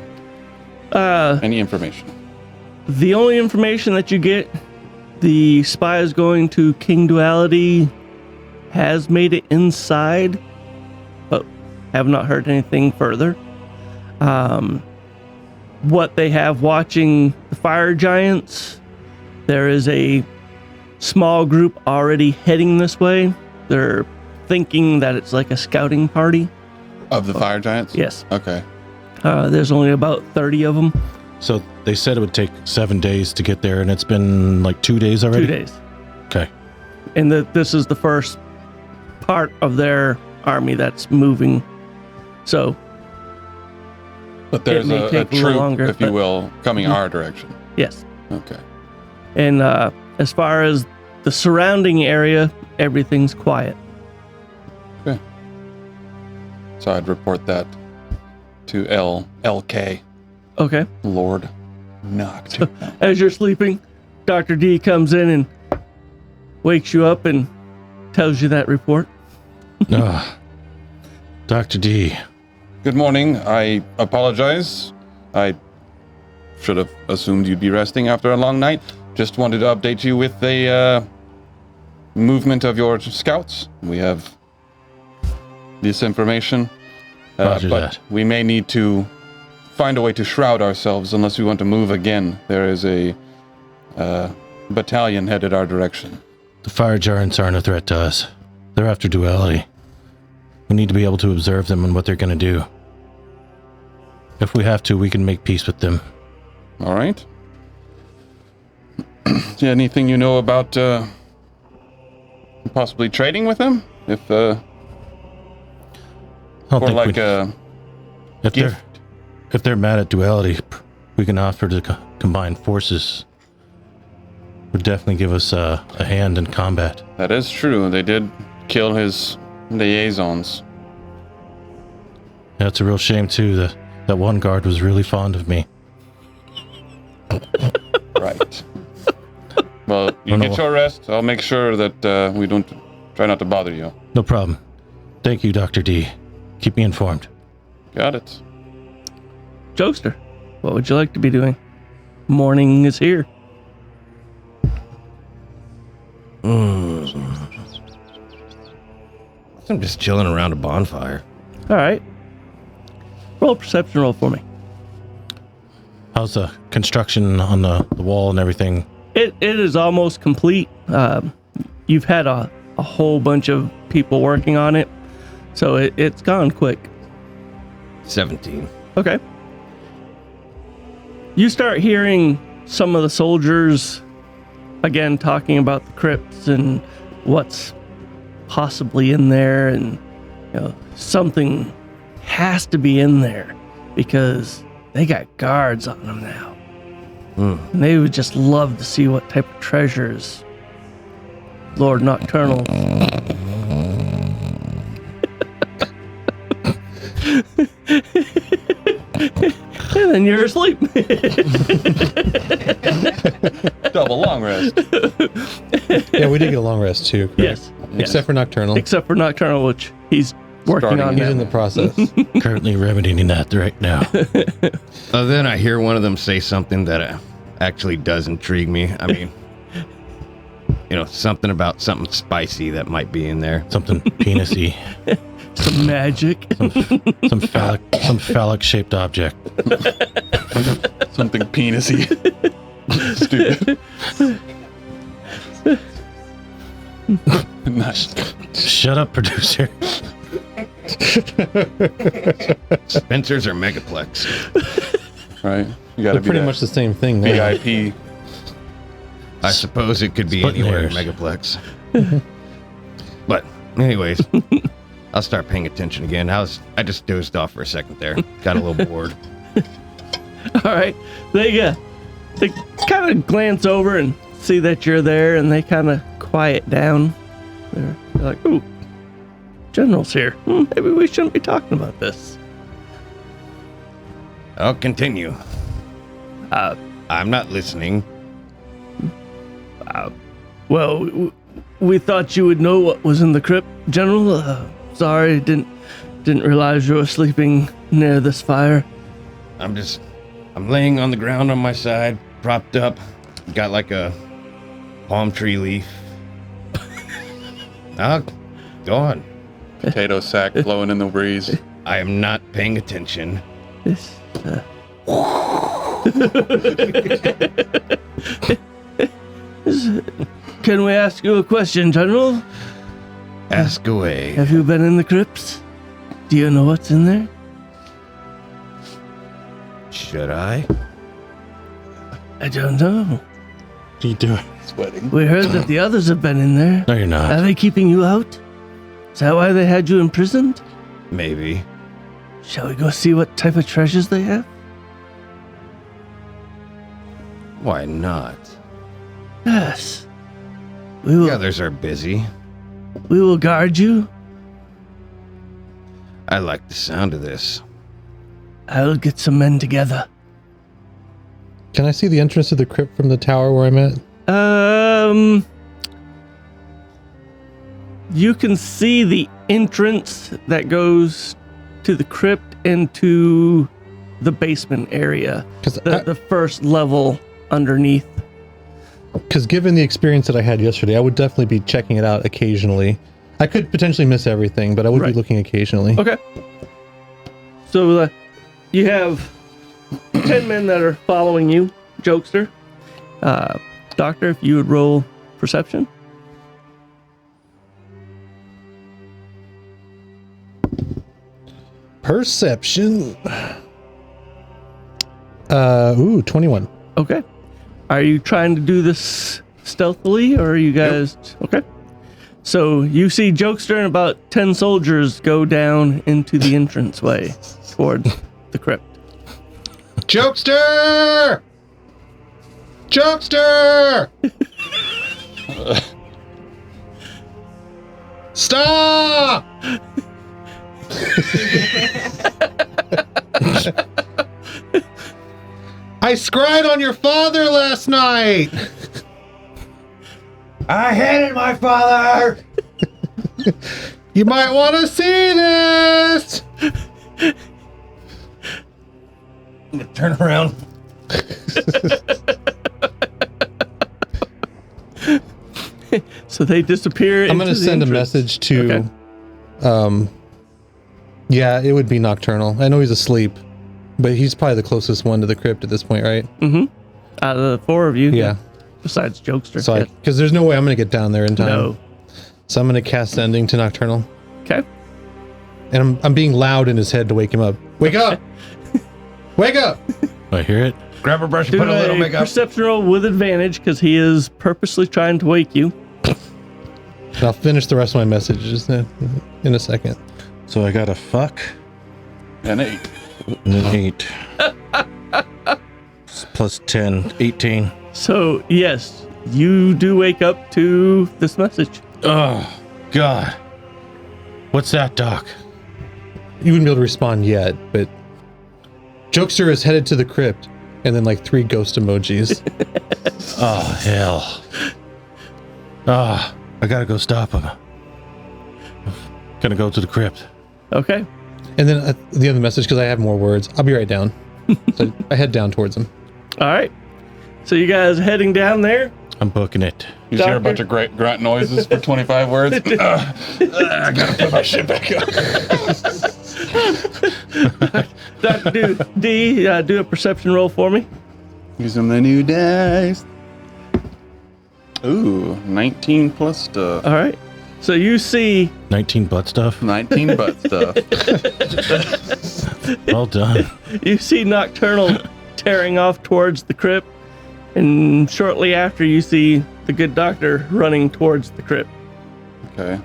any information. The only information that you get, the spies going to King Duality has made it inside, but have not heard anything further. What they have watching the fire giants, there is a small group already heading this way. They're thinking that it's like a scouting party. Of the fire giants? Yes. Okay. There's only about 30 of them. So they said it would take 7 days to get there, and it's been like 2 days already? 2 days. Okay. And this is the first part of their army that's moving. So But there's may a take a little troop, longer, if you but- will, coming our direction. yes. Okay. And as far as the surrounding area, everything's quiet. So I'd report that to LK, Okay. Lord Nockturnall. As you're sleeping, Dr. D comes in and wakes you up and tells you that report. Dr. D. Good morning. I apologize. I should have assumed you'd be resting after a long night. Just wanted to update you with the movement of your scouts. We have this information, Roger but that. we may need to find a way to shroud ourselves unless we want to move again. There is a battalion headed our direction. The fire giants aren't a threat to us. They're after duality. We need to be able to observe them and what they're going to do. If we have to, we can make peace with them. All right. Anything you know about possibly trading with them? If I don't or think like we- a if gift. if they're mad at duality, we can offer to combine forces. Would definitely give us a hand in combat. That is true. They did kill his liaisons. Yeah, it's a real shame too that one guard was really fond of me. Right. Well, you no. get your rest. I'll make sure that we don't try not to bother you. No problem. Thank you, Dr. D. Keep me informed. Got it. Jokester, what would you like to be doing? Morning is here. I'm just chilling around a bonfire. All right. Roll a perception roll for me. How's the construction on the wall and everything? It is almost complete. You've had a whole bunch of people working on it, so it's gone quick. 17. Okay. You start hearing some of the soldiers again talking about the crypts and what's possibly in there, and something has to be in there because they got guards on them now. And they would just love to see what type of treasures Lord Knockturnall. And then you're asleep. Double long rest. Yeah, we did get a long rest too. Correct? Yes. Except for Nocturnal. Except for Knockturnall, which he's working Starting on He's now. in the process. Currently remedying that right now. Then I hear one of them say something that actually does intrigue me. I mean, something about something spicy that might be in there. Something penisy. Some magic. Some phallic shaped object. Something penisy. Stupid. Nice. Shut up, producer. Spencers or Megaplex? Right. You got to They're be pretty that much the same thing. Now. VIP. I suppose it could be Splitting anywhere in hairs. Megaplex. But anyways, I'll start paying attention again. I just dozed off for a second there. Got a little bored. All right. They kind of glance over and see that you're there, and they kind of quiet down. They're like, "Ooh, General's here. Maybe we shouldn't be talking about this." I'll continue. I'm not listening. Well, we thought you would know what was in the crypt, General. Sorry, didn't realize you were sleeping near this fire. I'm laying on the ground on my side, propped up. Got like a palm tree leaf. Go on. Potato sack blowing in the breeze. I am not paying attention. This, Can we ask you a question, General? Ask away. Have you been in the crypts? Do you know what's in there? Should I? I don't know. What are you doing? Sweating. We heard that the others have been in there. No, you're Are not. they keeping you out? Is that why they had you imprisoned? Maybe. Shall we go see what type of treasures they have? Why not? Yes. We The will. others are busy. We will guard you. I like the sound of this. I'll get some men together. Can I see the entrance to the crypt from the tower where I'm at? You can see the entrance that goes to the crypt into the basement area. The first level underneath. Because given the experience that I had yesterday, I would definitely be checking it out occasionally. I could potentially miss everything, but I would be looking occasionally. Okay. So you have 10 men that are following you, Jokester. Doctor, if you would roll perception. Perception. 21. Okay. Are you trying to do this stealthily, or are you guys... Okay. So you see Jokester and about 10 soldiers go down into the entranceway towards the crypt. Jokester! Jokester! Stop! I scried on your father last night. I hated my father! You might want to see this. I'm gonna turn around. So they disappear. I'm going to send a message to, yeah, it would be Knockturnall. I know he's asleep, but he's probably the closest one to the crypt at this point, right? Mm-hmm. Out of the four of you. Yeah. Besides Jokester. So, because there's no way I'm going to get down there in time. No. So I'm going to cast Sending to Knockturnall. Okay. And I'm being loud in his head to wake him up. Wake up! Wake up! I hear it. Grab a brush and Do put a little a makeup. perception roll with advantage because he is purposely trying to wake you. I'll finish the rest of my messages in a second. So I got a fuck An 8. and an 8. Plus 10, 18. So, yes, you do wake up to this message. Oh, God. What's that, Doc? You wouldn't be able to respond yet, but Jokester is headed to the crypt, and then like 3 ghost emojis. Oh, hell. Ah, I gotta go stop him. Gonna go to the crypt. Okay. And then the other message, because I have more words, I'll be right down. So I head down towards him. All right. So you guys heading down there? I'm booking it. You just hear a bunch of great grunt noises for 25 words. I gotta put my shit back up. Dr. D, do a perception roll for me. Using the new dice. Ooh, 19 plus stuff. All right. So you see 19 butt stuff. 19 butt stuff. Well done. you see Knockturnall tearing off towards the crypt, and shortly after you see the good doctor running towards the crypt. Okay.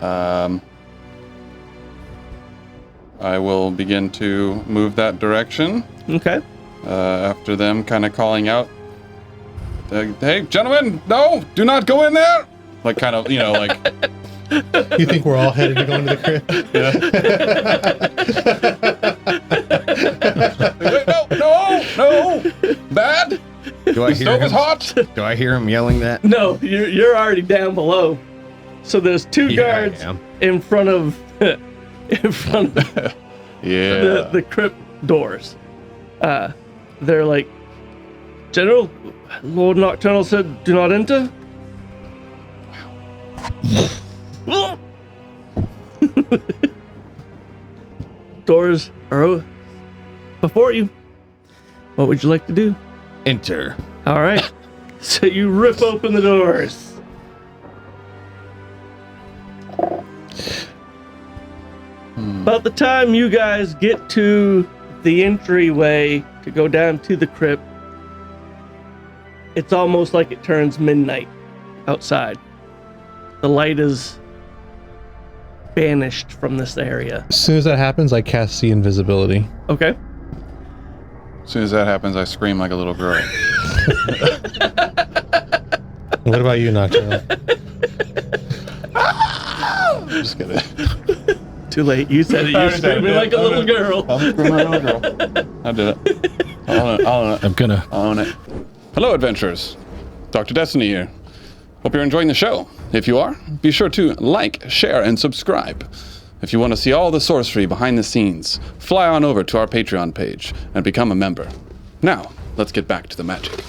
I will begin to move that direction. Okay. After them kind of calling out, Hey, gentlemen, no, do not go in there. Like, kind of, like. You think we're all headed to go into the crypt? Wait, no, bad. Do I The hear stove him? is hot. Do I hear him yelling that? No, you're already down below. So there's two Yeah, I guards am. in front of the Yeah. the crypt doors. They're like, General, Lord Knockturnall said, "Do not enter." Doors are before you. What would you like to do? Enter. All right. So you rip open the doors. About the time you guys get to the entryway to go down to the crypt, it's almost like it turns midnight outside. The light is banished from this area. As soon as that happens, I cast See Invisibility. Okay. As soon as that happens, I scream like a little girl. What about you, Nocturnal? Just kidding. Too late. You said it. You're screaming like a little girl. I'm screaming like a little girl. I did it. I'll own it. I'm gonna. I'll own it. Hello, adventurers. Dr. Destiny here. Hope you're enjoying the show. If you are, be sure to like, share, and subscribe. If you want to see all the sorcery behind the scenes, fly on over to our Patreon page and become a member. Now, let's get back to the magic.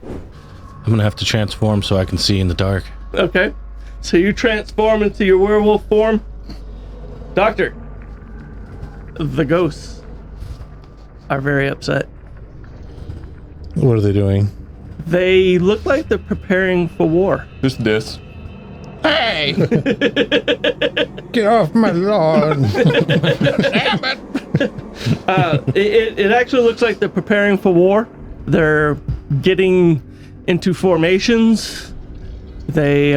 I'm gonna have to transform so I can see in the dark. Okay. So you transform into your werewolf form. Doctor, the ghosts are very upset. What are they doing? They look like they're preparing for war. Just this. Hey! Get off my lawn! It actually looks like they're preparing for war. They're getting into formations. They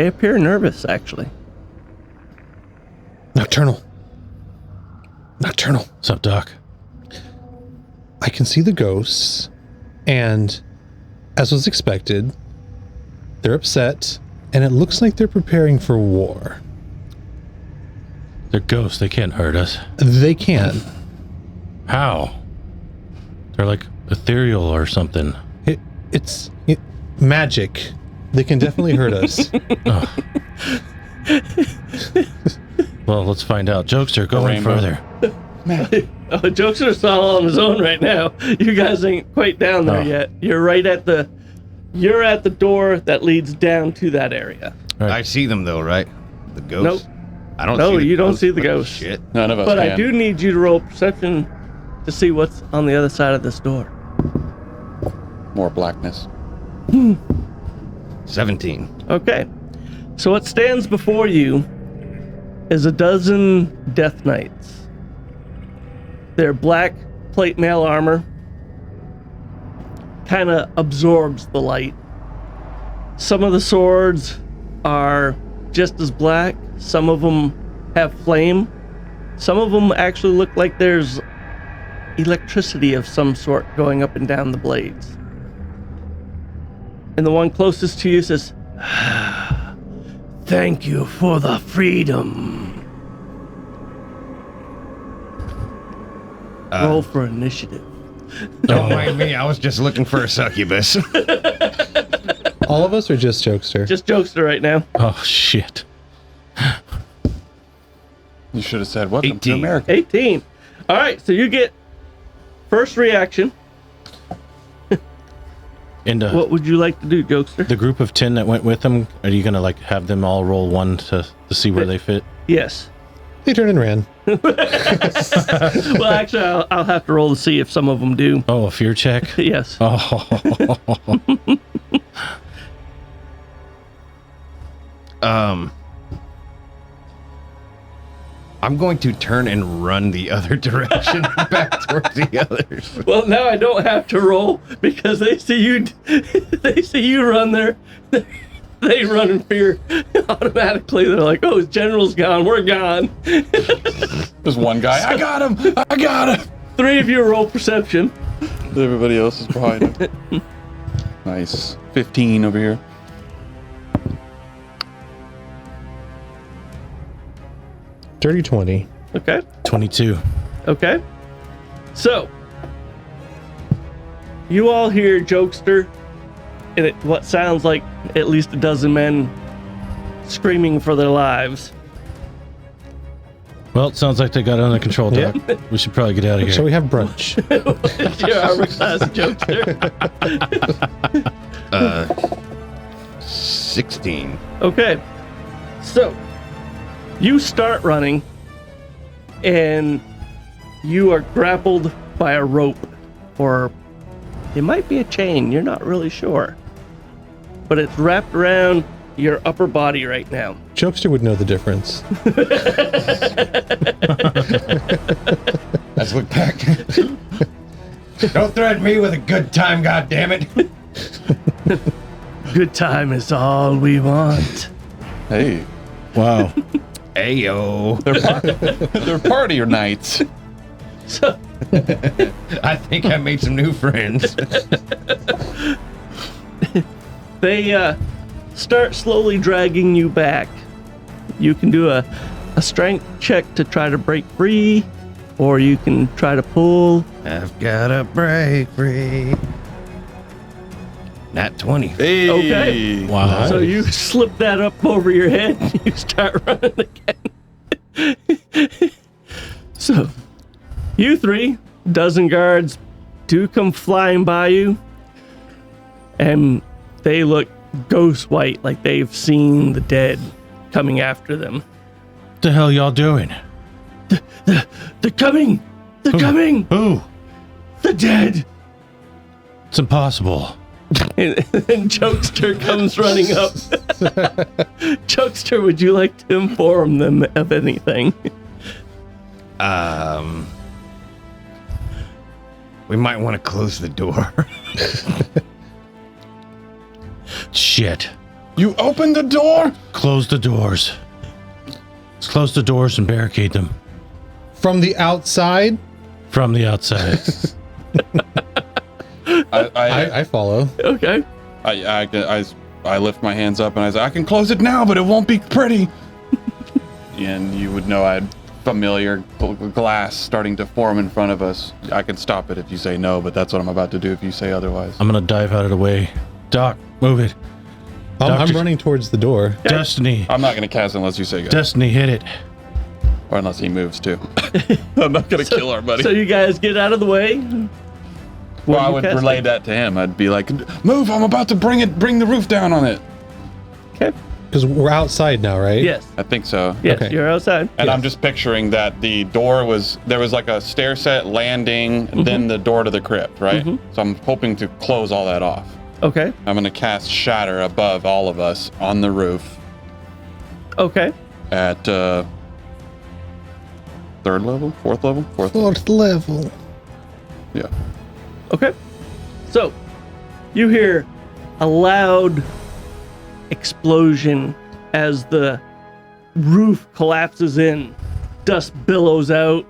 appear nervous, actually. Nocturnal. Nocturnal. What's up, Doc? I can see the ghosts, and as was expected, they're upset, and it looks like they're preparing for war. They're ghosts. They can't hurt us. They can. How? They're like ethereal or something. It's magic. They can definitely hurt us. Well, let's find out. Jokester, go in rainbow. further. Jokester's all on his own right now. You guys ain't quite down there yet. You're right at the door that leads down to that area. I see them though, right? The ghosts? Nope. I don't No, see the you don't ghosts. see the What ghosts. Shit. None of us But can. I do need you to roll perception to see what's on the other side of this door. More blackness. 17. Okay. So what stands before you is a dozen Death Knights. Their black plate mail armor kind of absorbs the light. Some of the swords are just as black. Some of them have flame. Some of them actually look like there's electricity of some sort going up and down the blades. And the one closest to you says, "Thank you for the freedom." Roll for initiative. Don't mind me. I was just looking for a succubus. All of us, or just Jokester? Just Jokester right now. Oh, shit. You should have said, welcome to 18. America. 18. All right, so you get first reaction. And What would you like to do, Jokester? the group of 10 that went with them, are you gonna like have them all roll one to see where they fit? Yes. They turned and ran. Well, actually, I'll have to roll to see if some of them do. Oh, a fear check? Yes. Oh. I'm going to turn and run the other direction back towards the others. Well, now I don't have to roll because they see you. They see you run there. They run in fear automatically. They're like, oh, his general's gone. We're gone. There's one guy. I got him. I got him. 3 of you roll perception. Everybody else is behind him. Nice. 15 over here. Dirty 20. Okay. 22. Okay. So, you all hear Jokester and what sounds like at least a dozen men screaming for their lives. Well, it sounds like they got it under control, Doc. We should probably get out of here. Shall we have brunch? Your armor class Jokester. 16. Okay. So, you start running, and you are grappled by a rope, or it might be a chain, you're not really sure. But it's wrapped around your upper body right now. Jokester would know the difference. Let's look back. Don't threaten me with a good time, goddammit. Good time is all we want. Hey. Wow. Ayo. They're party nights. So, I think I made some new friends. they start slowly dragging you back. You can do a strength check to try to break free, or you can try to pull. I've got a break free. Nat 20. Hey. Okay. Wow. So you slip that up over your head and you start running again. So, you 3, dozen guards, do come flying by you, and they look ghost white, like they've seen the dead coming after them. What the hell y'all doing? They're coming! They're coming! Who? The dead! It's impossible. And Jokester comes running up. Jokester, would you like to inform them of anything? We might want to close the door. Shit. You opened the door? Close the doors. Let's close the doors and barricade them From the outside, from the outside. I follow. Okay. I lift my hands up and I say, I can close it now, but it won't be pretty. And you would know I had familiar glass starting to form in front of us. I can stop it if you say no, but that's what I'm about to do if you say otherwise. I'm gonna dive out of the way. Doc, move it. I'm Doctor- running towards the door. Destiny. I'm not going to cast unless you say go. Destiny, hit it. Or unless he moves too. I'm not going to kill our buddy. So you guys get out of the way. Well, I you would casting? relay that to him. I'd be like, move, I'm about to bring the roof down on it. Okay. Because we're outside now, right? Yes. I think so. Yes, Okay. you're outside. And I'm just picturing that the door there was like a stair set landing, and then the door to the crypt, right? So I'm hoping to close all that off. Okay. I'm going to cast Shatter above all of us on the roof Okay. at third level? Fourth level? Fourth level. Fourth level. Yeah. Okay. So, you hear a loud explosion as the roof collapses in. Dust billows out.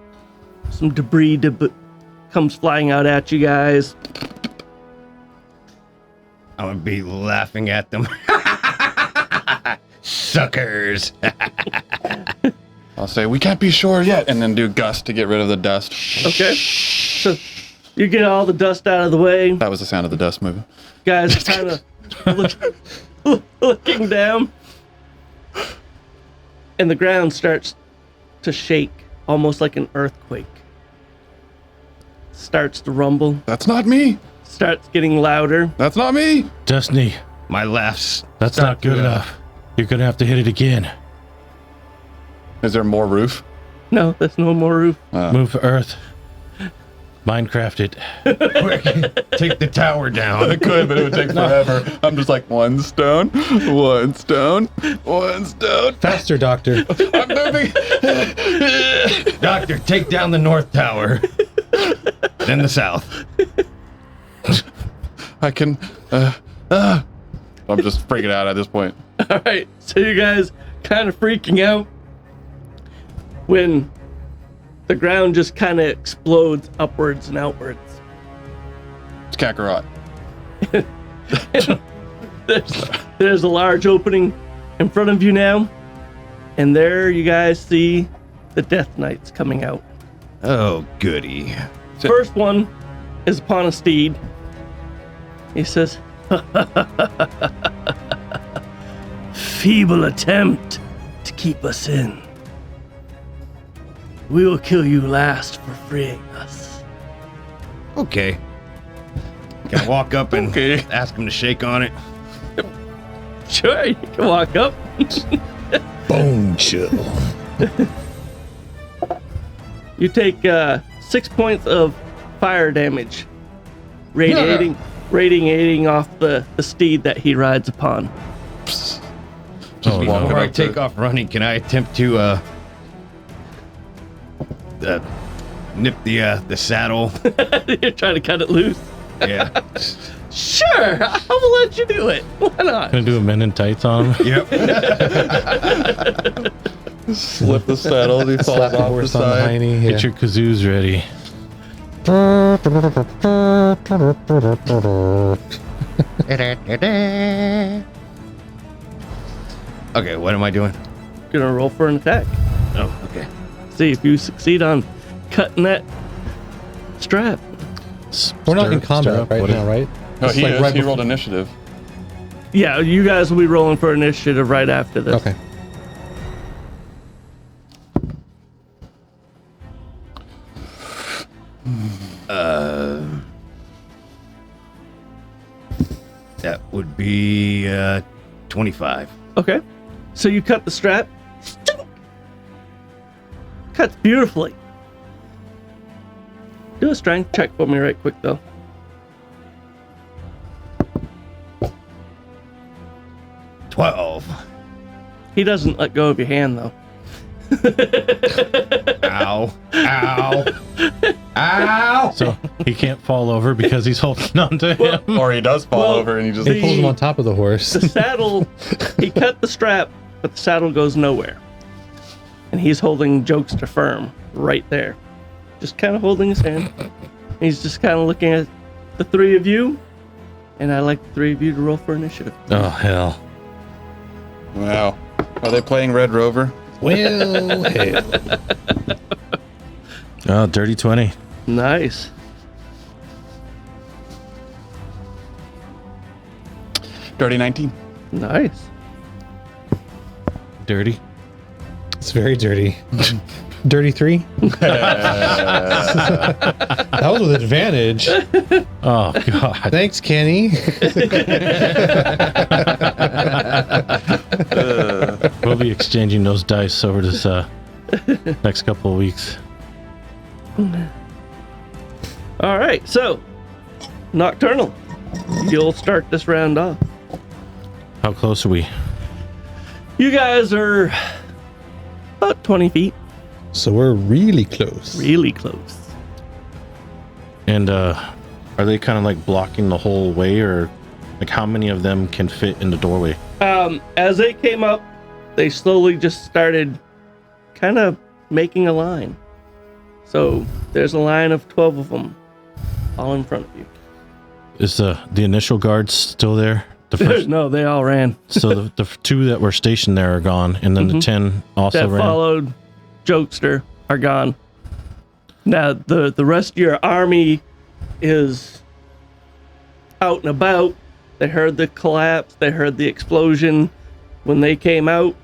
Some debris comes flying out at you guys. I'm gonna be laughing at them. Suckers. I'll say, we can't be sure yet, and then do gust to get rid of the dust. Okay. So, you get all the dust out of the way. That was the sound of the dust moving. Guys are kind of looking down. And the ground starts to shake, almost like an earthquake. Starts to rumble. That's not me. Starts getting louder. That's not me. Destiny, My laughs. that's not good enough. You're gonna have to hit it again. Is there more roof? No, there's no more roof. Move Earth. Minecraft it. Quick, take the tower down. I could, but it would take forever. I'm just like, one stone, one stone, one stone. Faster, Doctor. I'm moving. Doctor, take down the north tower. Then the south. I can, I'm just freaking out at this point. All right, so you guys kind of freaking out when the ground just kind of explodes upwards and outwards. It's Kakarot. There's a large opening in front of you now, and there you guys see the Death Knights coming out. Oh, goody. First one is upon a steed. He says, "Feeble attempt to keep us in. We will kill you last for freeing us." Okay. Can I walk up and ask him to shake on it? Sure, you can walk up. Bone chill. You take 6 points of fire damage, radiating off the steed that he rides upon. Just Before walking I up take to- off running, can I attempt to nip the saddle? You're trying to cut it loose. Yeah. Sure, I will let you do it. Why not? Gonna do a men in tights on him. Yep. Slip the saddle. He falls Slap the off the horse on the side. hiney. Get your kazoos ready. Okay, what am I doing? Gonna roll for an attack. Oh, okay. See if you succeed on cutting that strap. We're not in Stirrup, combat stirrup, right what now, right? No, It's he like is. right He before- rolled initiative. Yeah, you guys will be rolling for initiative right after this. Okay. That would be 25. Okay. So you cut the strap. Cuts beautifully. Do a strength check for me right quick though. He doesn't let go of your hand though. Ow. Ow. Ow. So he can't fall over because he's holding on to him. Or he does fall Well, over and he just. He pulls him on top of the horse. The saddle, he cut the strap, but the saddle goes nowhere. And he's holding Jokester firm right there. Just kind of holding his hand. He's just kind of looking at the three of you. And I'd like the three of you to roll for initiative. Oh, hell. Wow. Are they playing Red Rover? Well, hell. Oh, dirty 20. Nice. Dirty 19. Nice. Dirty. It's very dirty. Dirty 3? That was with advantage. Oh, God. Thanks, Kenny. We'll be exchanging those dice over this next couple of weeks. All right, so Nocturnal, you'll start this round off. How close are we? You guys are about 20 feet, So we're really close. really close. And are they kind of like blocking the whole way, or like how many of them can fit in the doorway? As they came up, they slowly just started kind of making a line. So there's a line of 12 of them all in front of you. Is the initial guards still there? The first, No, they all ran. so the two that were stationed there are gone, and then the 10 also That ran. followed Jokester are gone. Now the rest of your army is out and about. They heard the collapse. They heard the explosion. When they came out,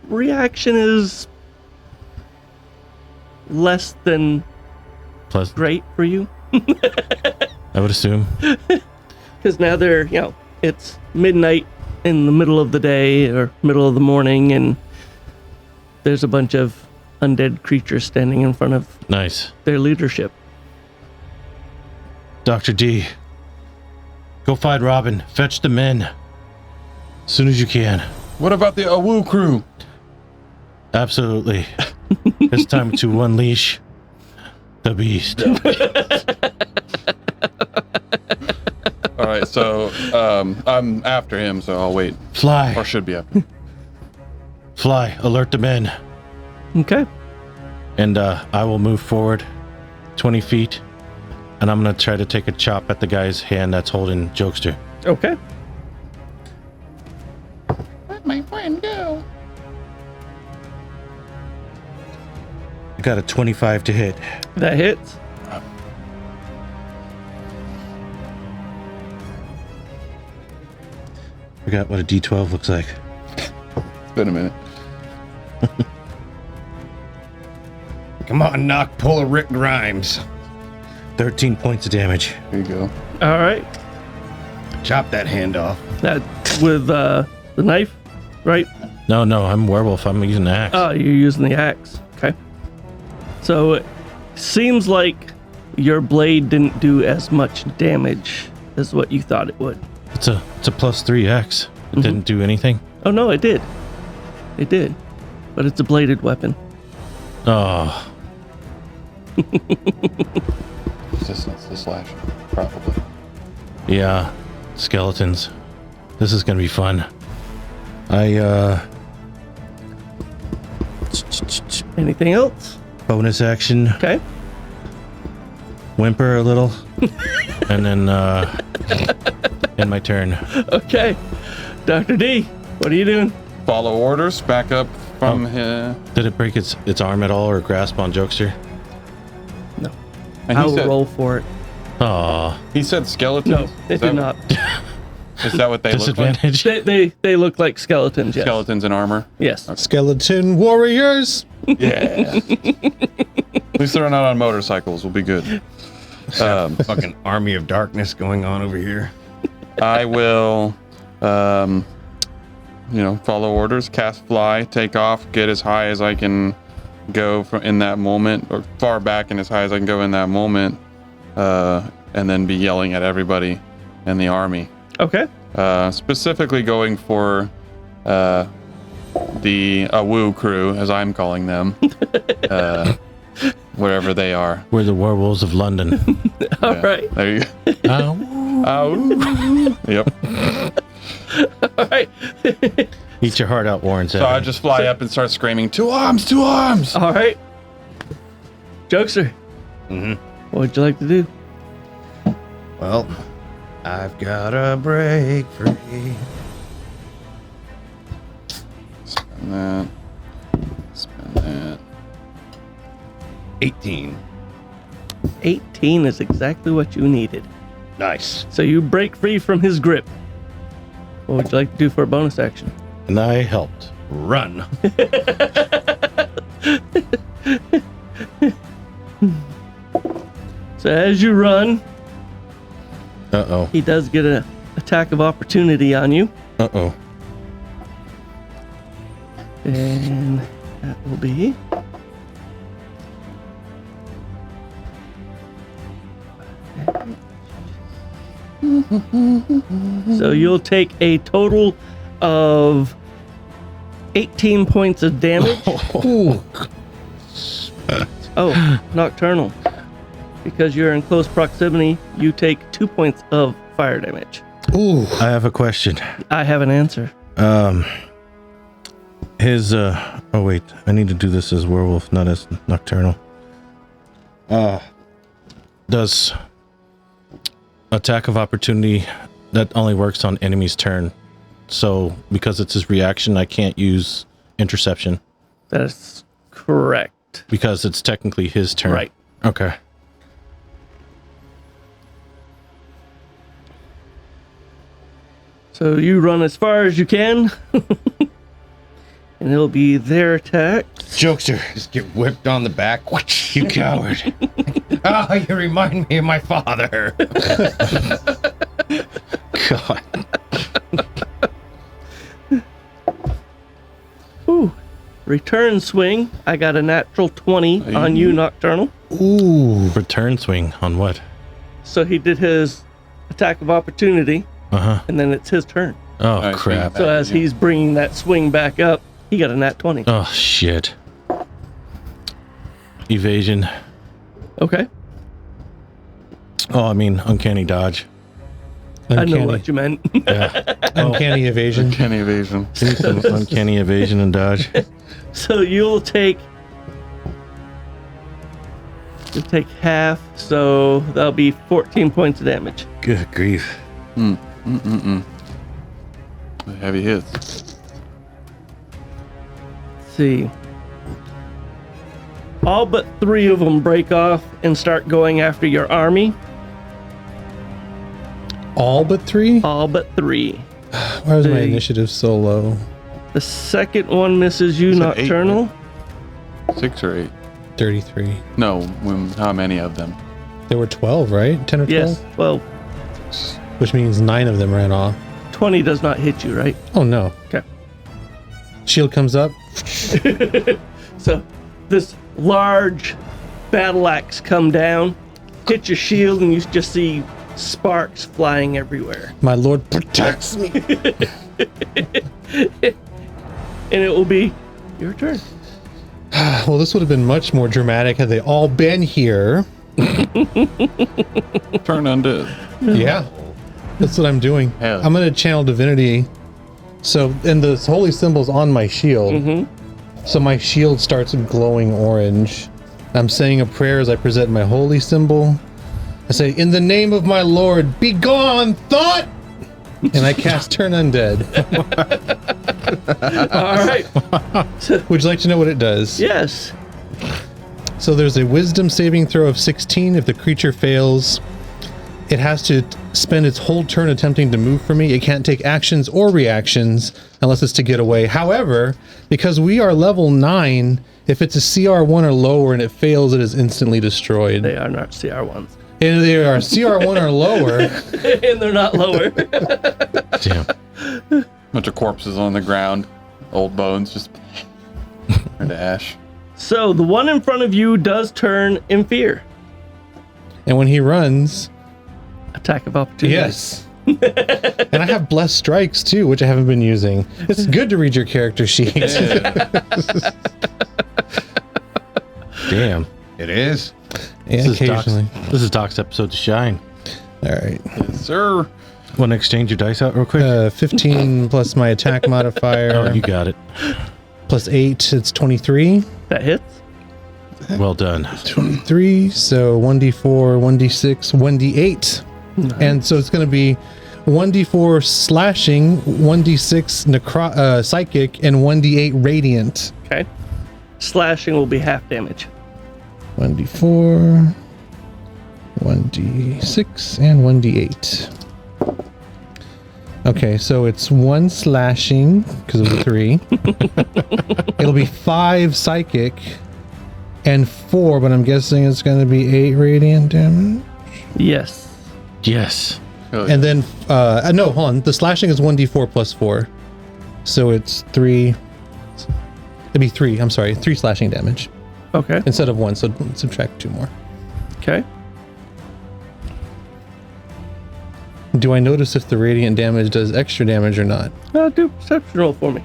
reaction is less than Pleasant, great for you. I would assume. Because now they're, it's midnight in the middle of the day or middle of the morning, and there's a bunch of undead creatures standing in front of Nice. their leadership. Dr. D, go find Robin. Fetch the men. As soon as you can. What about the Awu crew? Absolutely. It's time to unleash the beast. All right, so I'm after him, so I'll wait. Fly. Or should be after. Fly. Alert the men. Okay. And I will move forward 20 feet. And I'm going to try to take a chop at the guy's hand that's holding Jokester. Okay. Let my friend go. I got a 25 to hit. That hits. Forgot what a D12 looks like. It's been a minute. Come on, Knock, pull a Rick Grimes. 13 points of damage. Here you go. All right. Chop that hand off. That with the knife, right? No, I'm werewolf. I'm using the axe. Oh, you're using the axe. Okay. So it seems like your blade didn't do as much damage as what you thought it would. It's a +3 axe. It didn't do anything. Oh no, it did. It did. But it's a bladed weapon. Oh, Resistance to slash, probably. yeah. Skeletons. This is gonna be fun. Anything else? Bonus action. Okay. Whimper a little. And then end my turn. Okay. Dr. D, what are you doing? Follow orders, back up from here. Did it break its arm at all or grasp on Jokester? No. And I will roll for it. Oh, he said skeletons? No, it Is did that- not. Is that what they look like? disadvantage. They look like skeletons, yes. Skeletons in armor? Yes. Skeleton warriors. Yeah. At least they're not on motorcycles. We'll be good. Fucking army of darkness going on over here. I will, follow orders, cast fly, take off, get as high as I can go in that moment, or far back and as high as I can go in that moment, and then be yelling at everybody in the army. Okay. Specifically going for the Awoo crew, as I'm calling them, wherever they are. We're the werewolves of London. All right. There you go. Ow. Yep. All right. Eat your heart out, Warren said. So I just fly up and start screaming, 2 arms, 2 arms! All right. Jokester. What would you like to do? Well, I've got a break free. Spend that. Spend that. 18. 18 is exactly what you needed. Nice. So you break free from his grip. What would you like to do for a bonus action? And I helped. Run. So as you run, Uh-oh. he does get an attack of opportunity on you. Uh-oh. And that will be... So you'll take a total of 18 points of damage. Oh, Nocturnal. Because you're in close proximity, you take 2 points of fire damage. Ooh. I have a question. I have an answer. His, oh wait, I need to do this as werewolf, not as nocturnal. Does attack of opportunity, that only works on enemy's turn. So, because it's his reaction, I can't use interception. That is correct. Because it's technically his turn. Right. Okay. So you run as far as you can. And it'll be their attack. Jokester, just get whipped on the back. You coward. Oh, you remind me of my father. God. Ooh. Return swing. I got a natural 20 on you, Nocturnal. Ooh. Return swing on what? So he did his attack of opportunity, Uh-huh. and then it's his turn. Oh, Nice. crap. So as he's bringing that swing back up, he got a nat 20. Oh, shit. Evasion. Okay. Oh, I mean, uncanny dodge. I know what you meant. Yeah. Uncanny evasion. Kenny evasion. Give me some uncanny evasion and dodge. So you'll take half, so that'll be 14 points of damage. Good grief. Heavy hits. Let's see. All but 3 of them break off and start going after your army. All but 3? All but 3. Why was my They- initiative so low? The second one misses you, You said 8, Nocturnal. 6 or 8? 33. No, how many of them? There were 12, right? 10 or 12? Yes, well, Which means 9 of them ran off. 20 does not hit you, right? Oh, no. Okay. Shield comes up. So this large battle axe come down, hit your shield, and you just see sparks flying everywhere. My lord protects me. And it will be your turn. Well, this would have been much more dramatic had they all been here. Turn undead. Yeah. That's what I'm doing. Hell. I'm going to channel divinity. So, and the holy symbol's on my shield. So my shield starts glowing orange. I'm saying a prayer as I present my holy symbol. I say, in the name of my Lord, be gone, thought! And I cast Turn Undead. All right. Would you like to know what it does? Yes. So there's a wisdom saving throw of 16. If the creature fails, it has to spend its whole turn attempting to move from me. It can't take actions or reactions unless it's to get away. However, because we are level 9, if it's a CR1 or lower and it fails, it is instantly destroyed. They are not CR1s. And they are CR1 or lower. And they're not lower. Damn. Bunch of corpses on the ground. Old bones just turned to ash. So the one in front of you does turn in fear. And when he runs, Attack of opportunity. yes. And I have blessed strikes too, which I haven't been using. It's good to read your character sheet. Damn. It is. Yeah, occasionally. This is Doc's episode to shine. All right. Yes, sir. Want to exchange your dice out real quick? 15 plus my attack modifier. Oh, you got it. Plus 8, it's 23. That hits. Well done. 23, so 1d4, 1d6, 1d8. And so it's going to be 1d4 slashing, 1d6 psychic, and 1d8 radiant. Okay. Slashing will be half damage. 1d4, 1d6, and 1d8. Okay, so it's 1 slashing because of the 3. It'll be 5 psychic and 4, but I'm guessing it's going to be 8 radiant damage. Yes. Yes. And then, no, hold on. The slashing is 1d4 plus 4. So it's 3. It'd be 3, I'm sorry, 3 slashing damage Okay. instead of 1, so subtract 2 more. Okay. Do I notice if the radiant damage does extra damage or not? Do a perception roll for me.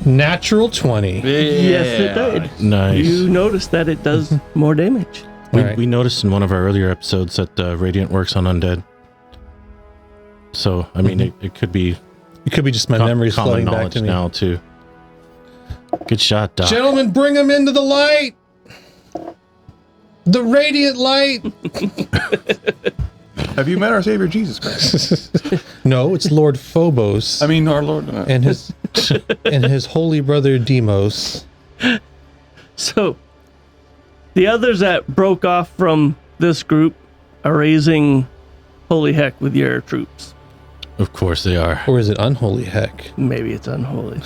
Natural 20. Yes, it did. Nice. You notice that it does more damage. We, Alright. we noticed in one of our earlier episodes that Radiant works on undead. So, I mean, it could be It could be just my memories common flooding back knowledge to me. now, too. Good shot, Doc. Gentlemen, bring him into the light! The radiant light! Have you met our Savior Jesus Christ? No, it's Lord Phobos I mean, our Lord. and his and his holy brother Demos. So, the others that broke off from this group are raising holy heck with your troops. Of course they are. Or is it unholy heck? Maybe it's unholy.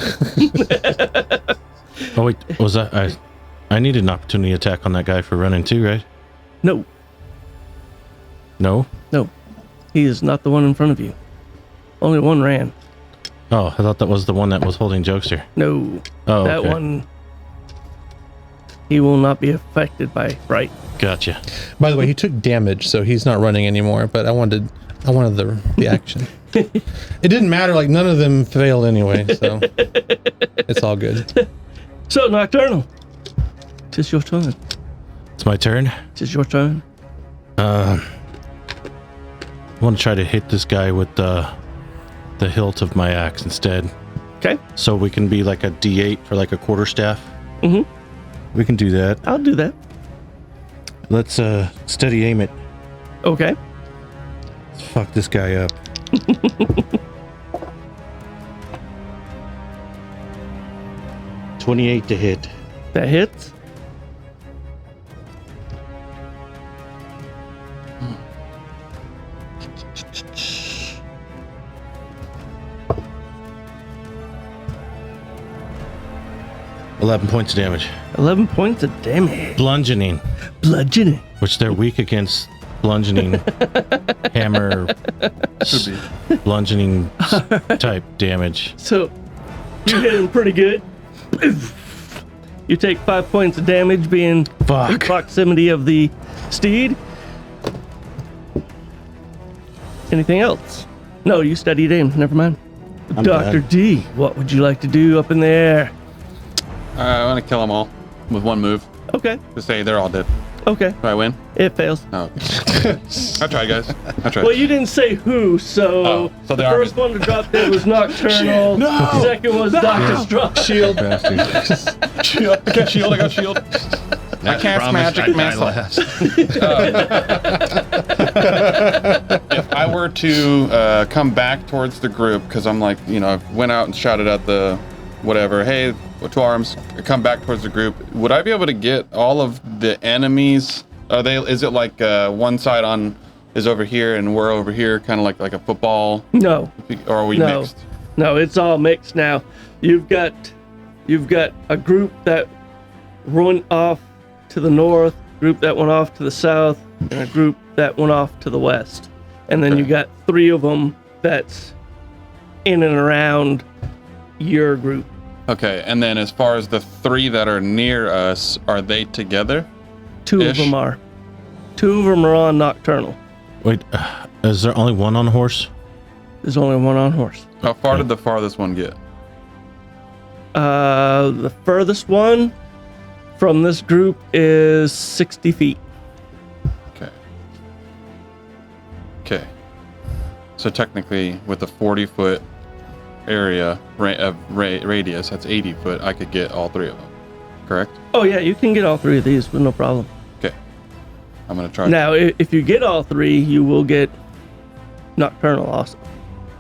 Oh, wait. Was that... I needed an opportunity attack on that guy for running too, right? No, No? no. He is not the one in front of you. Only one ran. Oh, I thought that was the one that was holding Jokester. No. Oh, That okay. one, he will not be affected by fright. Gotcha. By the way, he took damage, so he's not running anymore, but I wanted the action. It didn't matter, like none of them failed anyway, so it's all good. So, Nocturnal, 'tis your turn. It's my turn. This is your turn. I want to try to hit this guy with the hilt of my axe instead. Okay. So we can be like a D8 for like a quarterstaff. Mm-hmm. We can do that. I'll do that. Let's steady aim it. Okay. Let's fuck this guy up. $28 to hit. That hits. $11 points of damage. 11 points of damage. Bludgeoning, Bludgeoning. which they're weak against bludgeoning, hammer, bludgeoning type damage. So you hit him pretty good. You take 5 points of damage being in Fuck. proximity of the steed. Anything else? No, you studied aim. Never mind. I'm Dr. done. D, what would you like to do up in the air? I want to kill them all with one move. Okay. To say they're all dead. Okay. Do I win? It fails. No. I tried, guys. I tried. Well, you didn't say who, so, Oh, so the they are first one to drop dead was Nocturnal. No! The second was Dr. Strong. Shield. Shield. I got shield. I got shield. I cast magic missile. If I were to come back towards the group, because I'm like, I went out and shouted at the whatever, hey, to arms, come back towards the group. Would I be able to get all of the enemies? Is it like one side is over here and we're over here, kind of like a football? No. Or are we No. mixed? No, it's all mixed now. You've got a group that went off to the north, group that went off to the south, and a group that went off to the west. And then Okay. you got 3 of them that's in and around your group. Okay, and then as far as the 3 that are near us, are they together? 2 of Ish. them are. 2 of them are on Nocturnal. Wait, is there only one on horse? There's only one on horse. How far did the farthest one get? The furthest one from this group is 60 feet. Okay. So technically, with a 40-foot area of radius, that's 80 foot, I could get all 3 of them. Correct? Oh yeah, you can get all 3 of these with no problem. Okay. I'm going to try. Now, if you get all 3, you will get Nocturnal also.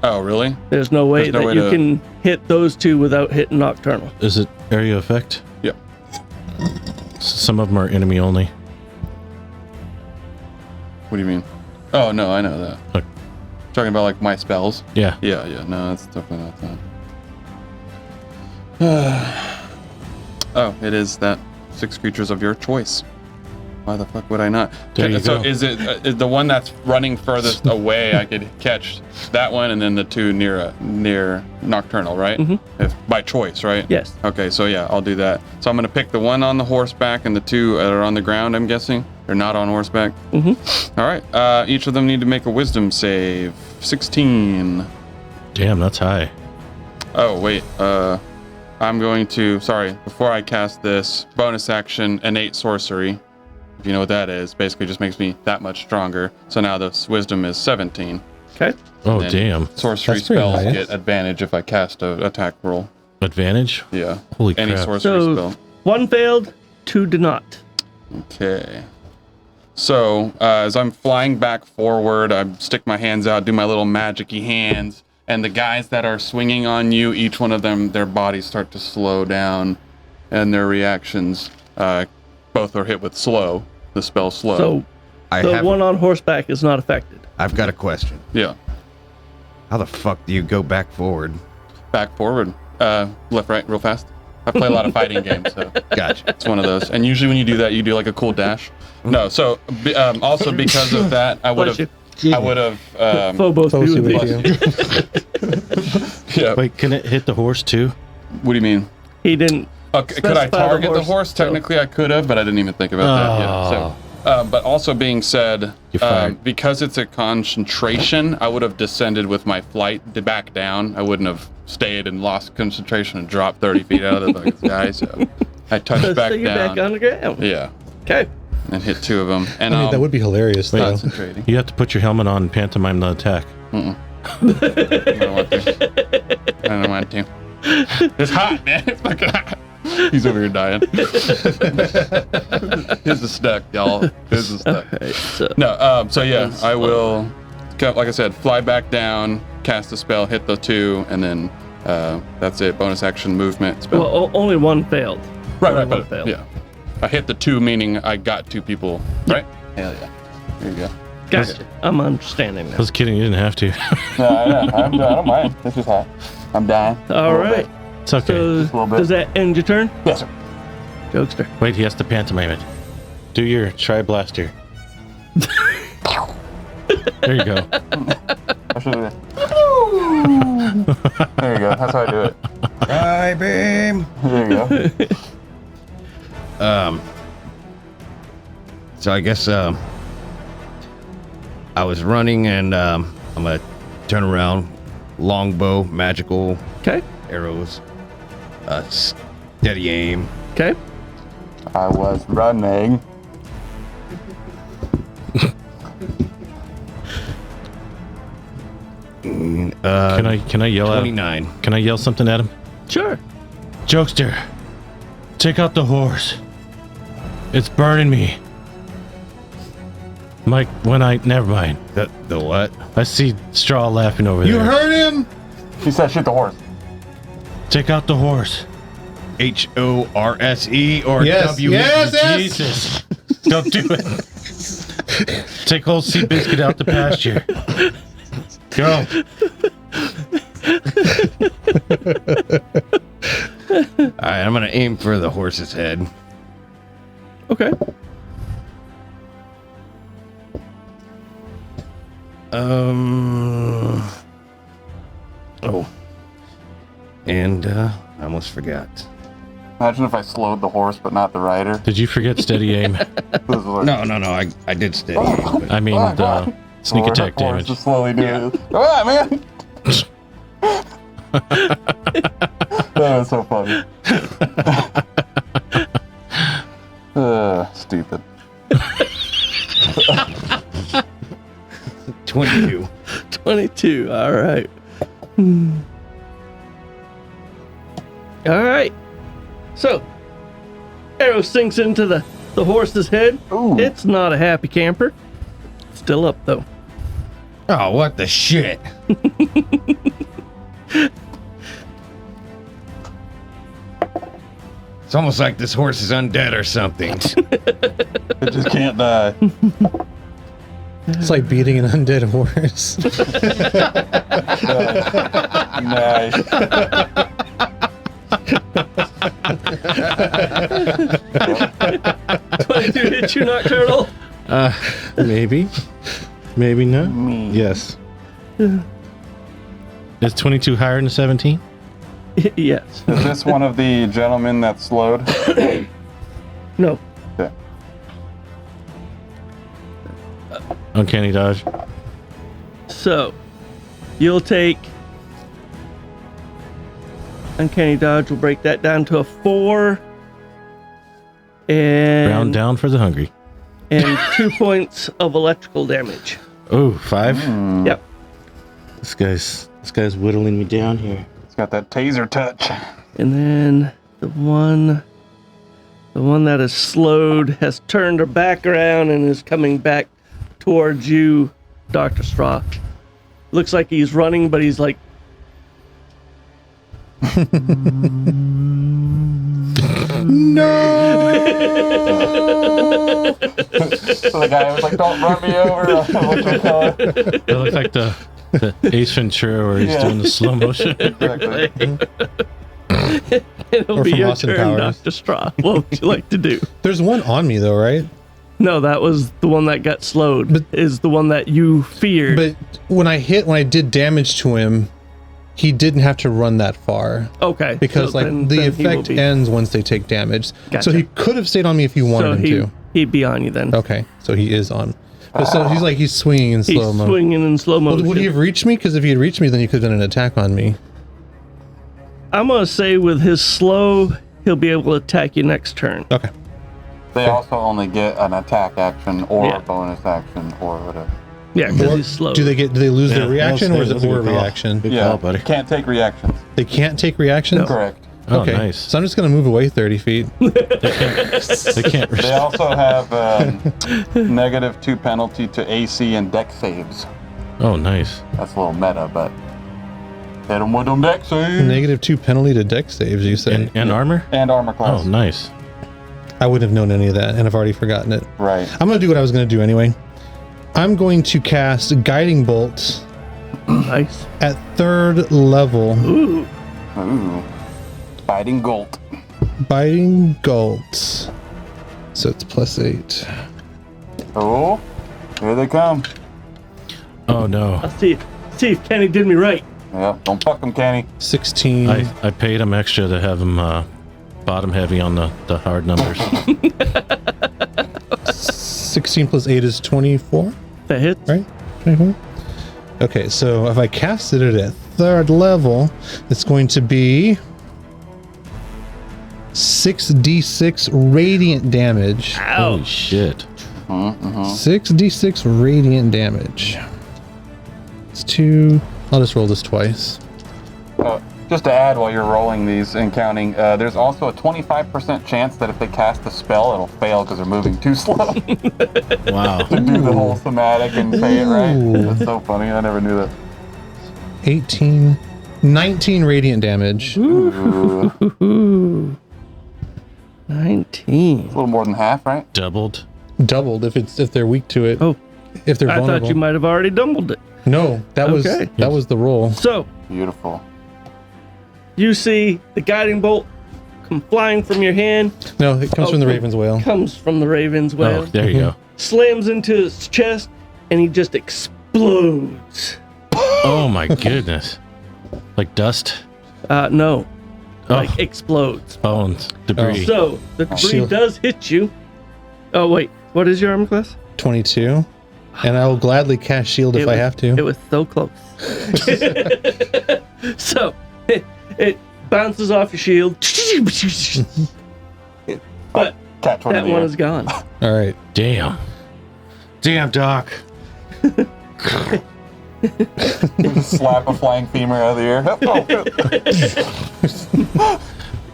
Oh, really? There's no way There's no that way you to- can hit those 2 without hitting Nocturnal. Is it area effect? Yep. Some of them are enemy only. What do you mean? Oh, no, I know that. Look. Talking about like my spells? Yeah. Yeah. No, that's definitely not that. Oh, it is that 6 creatures of your choice. Why the fuck would I not? There you So go. is it is the one that's running furthest away? I could catch that one, and then the 2 near Nocturnal, right? If by choice, right? Yes. Okay, so yeah, I'll do that. So I'm gonna pick the one on the horseback and the 2 that are on the ground. I'm guessing they're not on horseback. All right. Each of them need to make a wisdom save. 16. Damn, that's high. Oh wait. I'm going to. Sorry. Before I cast this bonus action, innate sorcery. If you know what that is, basically just makes me that much stronger. So now this wisdom is 17. Okay. Oh, Then damn. Sorcery That's pretty spells nice. get advantage if I cast a attack roll. Advantage? Yeah. Holy Any crap. sorcery So spell. 1 failed, 2 did not. Okay. So as I'm flying back forward, I stick my hands out, do my little magic-y hands, and the guys that are swinging on you, each one of them, their bodies start to slow down, and their reactions, both are hit with slow. The spell slow. So the one on horseback is not affected. I've got a question. Yeah. How the fuck do you go back forward? Back forward. Left, right, real fast. I play a lot of fighting games, so Gotcha. it's one of those. And usually when you do that, you do like a cool dash. No, so also because of that, I would Bless have. you. I would have. Foe both Foes do you with with these. you. Yeah. Wait, can it hit the horse too? What do you mean? He didn't. Could I Specify the target the horse, horse? so- Technically, I could have, but I didn't even think about that yet. So, but also being said, You're fired. because it's a concentration, I would have descended with my flight to back down. I wouldn't have stayed and lost concentration and dropped 30 feet out of the fucking sky. So I touched back So you're down. back on the ground. Yeah. Okay. and hit 2 of them. And I mean, that would be hilarious, though. concentrating. You have to put your helmet on and pantomime the attack. I don't want to. I don't want to. It's hot, man. It's fucking hot. He's over here dying. His is stuck, y'all. His is stuck. Alright, so No, so yeah, I will, like I said, fly back down, cast a spell, hit the 2, and then that's it. Bonus action movement spell. well, only one failed. right, Only one but failed. yeah. I hit the 2, meaning I got 2 people, right? Hell yeah. There you go. Gotcha. I'm understanding I now. was kidding, you didn't have to. No, I don't mind. It's just hot. I'm dying. All right. It's okay. So does that end your turn? Yes, sir. Jokester. Wait, he has to pantomime it. Do your tri-blaster. There you go. I should have. There you go. That's how I do it. Hi, beam. There you go. So I guess I was running and I'm gonna turn around. Longbow, magical Okay. arrows, steady aim. Okay. I was running. Uh, Can I yell at him? 29. Can I yell something at him? Sure. Jokester, take out the horse. It's burning me. Mike, never mind. The what? I see Straw laughing over there. You heard him? She said shoot the horse. Take out the horse. HORSE or Yes, W? yes, yes. Jesus. Don't do it. Take old Seabiscuit out the pasture. Go. Alright, I'm gonna aim for the horse's head. Okay. Oh. And I almost forgot. Imagine if I slowed the horse but not the rider. Did you forget steady aim? No, I did steady aim. But I mean, sneak attack damage. Just slowly do it. Come on, man. That was so funny. Stupid. 22. 22. All right. All right. So, arrow sinks into the horse's head. Ooh. It's not a happy camper. Still up, though. Oh, what the shit? It's almost like this horse is undead or something. It just can't die. It's like beating an undead horse. Nice. 22 hit you, Nocturnal. Maybe. Maybe not. Yes. Is 22 higher than 17? Yes. Is this one of the gentlemen that slowed? No. Okay. Uncanny dodge. So, you'll take... Uncanny dodge will break that down to a 4. And... Round down for the hungry. And 2 points of electrical damage. Oh, 5? Yep. This guy's whittling me down here. It's got that taser touch. And then the one that is slowed has turned her back around and is coming back towards you, Dr. Straw. Looks like he's running, but he's like... So the guy was like, "Don't run me over." What you call it? It looked like the Ace Ventura where he's doing the slow motion. Exactly. It'll Or be from your Austin turn, Powers. Dr. Straw. What would you like to do? There's one on me though, right? No, that was the one that got slowed. Is the one that you feared. But when I did damage to him, he didn't have to run that far. Okay. Because so like then the he will effect be- ends once they take damage. Gotcha. So he could have stayed on me if you wanted him to. He'd be on you then. Okay, so he is on. But so he's swinging in He's slow mo. swinging in slow motion. Would he have reached me? Because if he had reached me, then he could have done an attack on me. I'm gonna say with his slow, he'll be able to attack you next turn. Okay. They also only get an attack action or Yeah. a bonus action or whatever. Yeah, because he's slow. Do they lose their Yeah, reaction, or is it that's a more good call. reaction? Good Yeah, call, buddy. can't take reactions. They can't take reactions. Correct. Oh, Okay, nice. so I'm just gonna move away 30 feet. They can't. They also have -2 penalty to AC and deck saves. Oh, nice. That's a little meta, but hit them with them deck saves. -2 penalty to deck saves. You say? And armor? And armor Oh, class. nice. I wouldn't have known any of that, and I've already forgotten it. Right. I'm gonna do what I was gonna do anyway. I'm going to cast Guiding Bolt Nice. at 3rd level. Ooh. Ooh. Fighting Gold. Biting Bolt. So it's +8. Oh, here they come. Oh, no. I'll see if Kenny did me right. Yep, don't fuck them, Kenny. 16. I paid him extra to have him bottom heavy on the hard numbers. 16 plus 8 is 24, That hits. right? 24. Okay, so if I casted it at 3rd level, it's going to be 6d6 radiant damage. Holy shit. 6d6 radiant damage. It's 2. I'll just roll this twice. Just to add while you're rolling these and counting, there's also a 25% chance that if they cast a spell, it'll fail because they're moving too slow to Wow. do the whole thematic and say it right. Ooh. That's so funny. I never knew that. 18. 19 radiant damage. Ooh. 19. A little more than half, right? Doubled. Doubled if they're weak to it. Oh, If they're I vulnerable. thought you might have already doubled it. No, that Okay. was the roll. So, Beautiful. you see the guiding bolt come flying from your hand, No, it comes from the Raven's Wail. comes from the Raven's Wail, Oh, there you go. slams into his chest, and he just explodes. Oh, my goodness. Like dust? No, Oh, like explodes. bones, debris. So, the debris Shield. does hit you. Oh, wait, what is your armor class? 22. And I will gladly cast shield if I have to. It was so close. So, it bounces off your shield. But Catch one that in the one air. is gone. All right. Damn. Damn, Doc. Just slap a flying femur out of the air. Oh,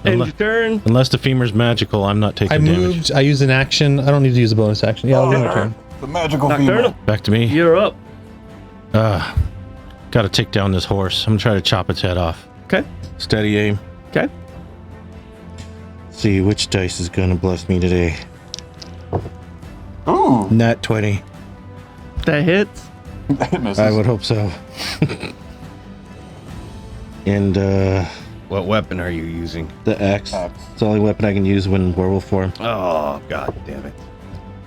And your turn. Unless the femur's magical, I'm not taking I damage. moved. I used an action. I don't need to use a bonus action. Yeah, I'll do my turn. the magical Nocturnal, femur. Back to me. you're up. Gotta take down this horse. I'm gonna try to chop its head off. Okay. Steady aim. Okay. See which dice is gonna bless me today. Ooh, Nat 20. That hits. it misses. I would hope so. And What weapon are you using? the axe. Axe. It's the only weapon I can use when werewolf form. Oh, god damn it.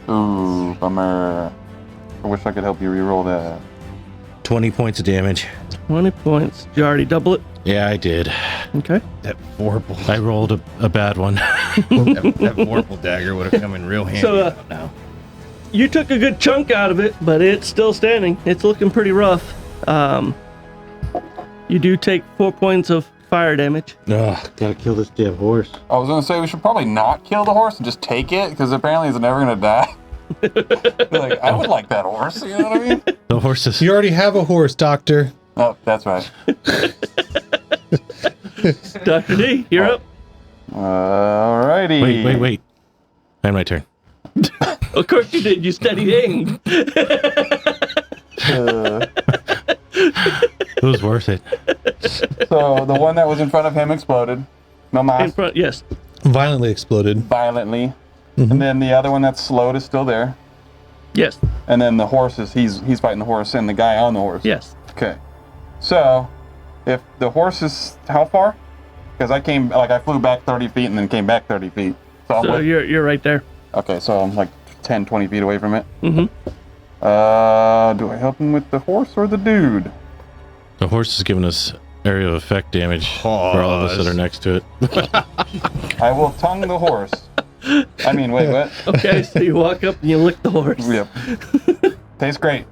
Ooh, bummer. I wish I could help you reroll that. 20 points of damage. 20 points. Did you already double it? Yeah, I did. Okay. That vorpal, I rolled a bad one. that vorpal dagger would have come in real handy So, now. You took a good chunk out of it, but it's still standing. It's looking pretty rough. You do take 4 points of fire damage. Ugh, gotta kill this damn horse. I was gonna say we should probably not kill the horse and just take it because apparently it's never gonna die. Like I would like that horse. You know what I mean? The horse is. You already have a horse, Doctor. Oh, that's right. Dr. D, you're up. Alrighty. Wait. And my turn. Of course you did. You steady aimed. It was worth it. So the one that was in front of him exploded. No In mas. front, yes. Violently exploded. Violently. And then the other one that's slowed is still there. Yes. And then the horse is he's fighting the horse and the guy on the horse. Yes. Okay. So if the horse is how far? Because I flew back 30 feet and then came back 30 feet. So, I'm So you're right there. okay, so I'm like 10, 20 feet away from it. Mm-hmm. Do I help him with the horse or the dude? The horse is giving us area of effect damage for all of us that are next to it. I will tongue the horse. I mean, wait, what? Okay, so you walk up and you lick the horse. Yep. Tastes great.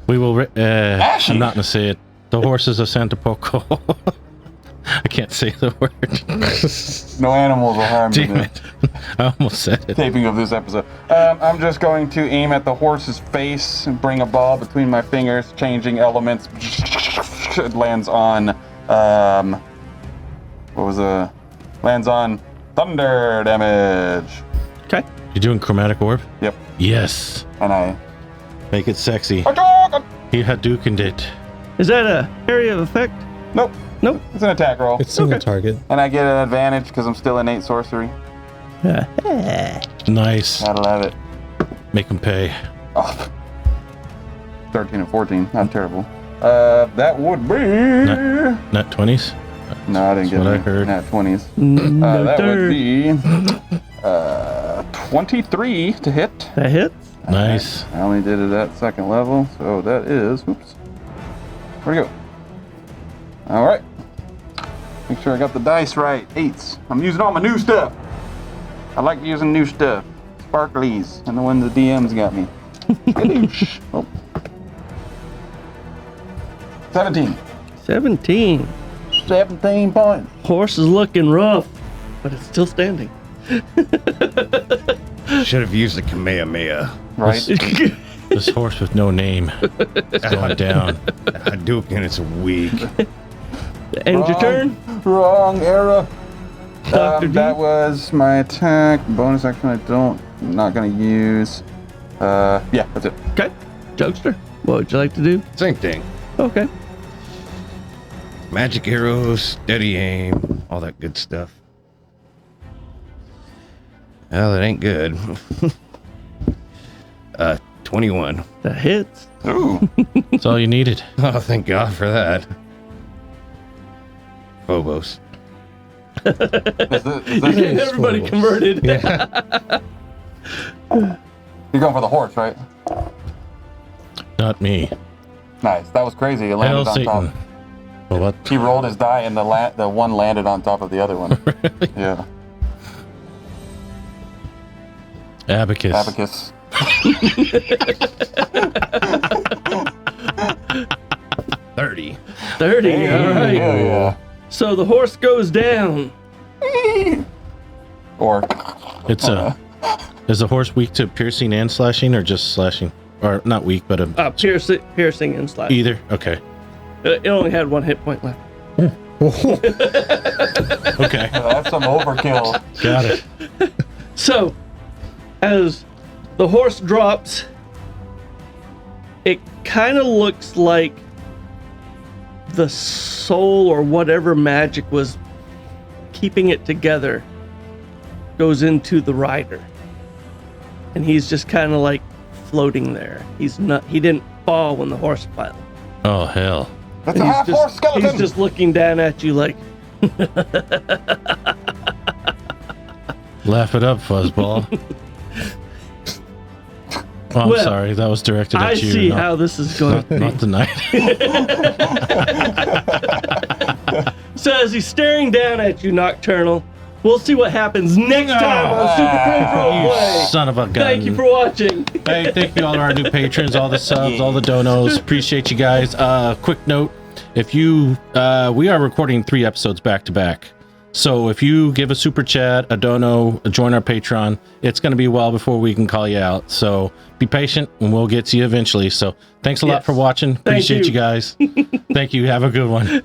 We will. Ashy. I'm not gonna say it. The horse is a Santa Poco. I can't say the word. No animals will harm you. Damn then. it. I almost said it. taping of this episode. I'm just going to aim at the horse's face and bring a ball between my fingers, changing elements. It lands on, lands on thunder damage. Okay. You're doing chromatic orb? Yep. Yes. And I Make it sexy. Hadouken! He Hadoukened it. Is that a area of effect? Nope. Nope. It's an attack roll. It's single target. And I get an advantage because I'm still innate sorcery. Nice. Gotta love it. Make him pay. Oh. 13 and 14. Not terrible. That would be... Not 20s? No, I didn't get what I any heard. nat 20s. No, That sir. would be 23 to hit. That hits. Nice. I only did it at second level, so that is... Oops. Where'd it go? All right. Make sure I got the dice right. 8s. I'm using all my new stuff. I like using new stuff. Sparklies, and the one the DMs got me. Skadoosh. Oh. 17. 17. 17 points. Horse is looking rough, but it's still standing. Should have used the Kamehameha. Right? This horse with no name is going down. Hadouken, it's weak. End your turn. Wrong era. Dr. D. That was my attack. Bonus action I'm not going to use. Yeah, that's it. Okay. Jokester, what would you like to do? Same thing. Okay. Magic arrows, steady aim, all that good stuff. Well, it ain't good. 21. That hits. Ooh. That's all you needed. Oh, thank God for that. Phobos. Is that Everybody Phobos. converted. Yeah. You're going for the horse, right? Not me. Nice. That was crazy. It landed Hail on Satan. top. Well, what? He rolled his die, and the one landed on top of the other one. Yeah. Abacus. Abacus. 30. 30. All right. Yeah. So the horse goes down. Or It's is the horse weak to piercing and slashing, or just slashing? Or not weak, but Piercing and slash. either. Okay. It only had 1 hit point left. Okay. that's some overkill. Got it. So, as the horse drops, it kind of looks like the soul or whatever magic was keeping it together goes into the rider. And he's just kind of like floating there. He didn't fall when the horse fell. Oh, hell. It's a half horse skeleton. He's just looking down at you like, Laugh it up, Fuzzball. Oh, I'm Well, sorry. That was directed at I you. see not, how this is going to not be. tonight. So as he's staring down at you, Knockturnall, we'll see what happens next time on Super Cringe Roleplay. Son of a gun. Thank you for watching. Hey, thank you all our new patrons, all the subs, all the donos. Appreciate you guys. Quick note, if you we are recording 3 episodes back to back. So if you give a super chat, a dono, join our Patreon, it's going to be a while before we can call you out. So be patient and we'll get to you eventually. So thanks a lot Yes. for watching. Appreciate you. you guys. Thank you. Have a good one.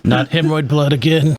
Not hemorrhoid blood again.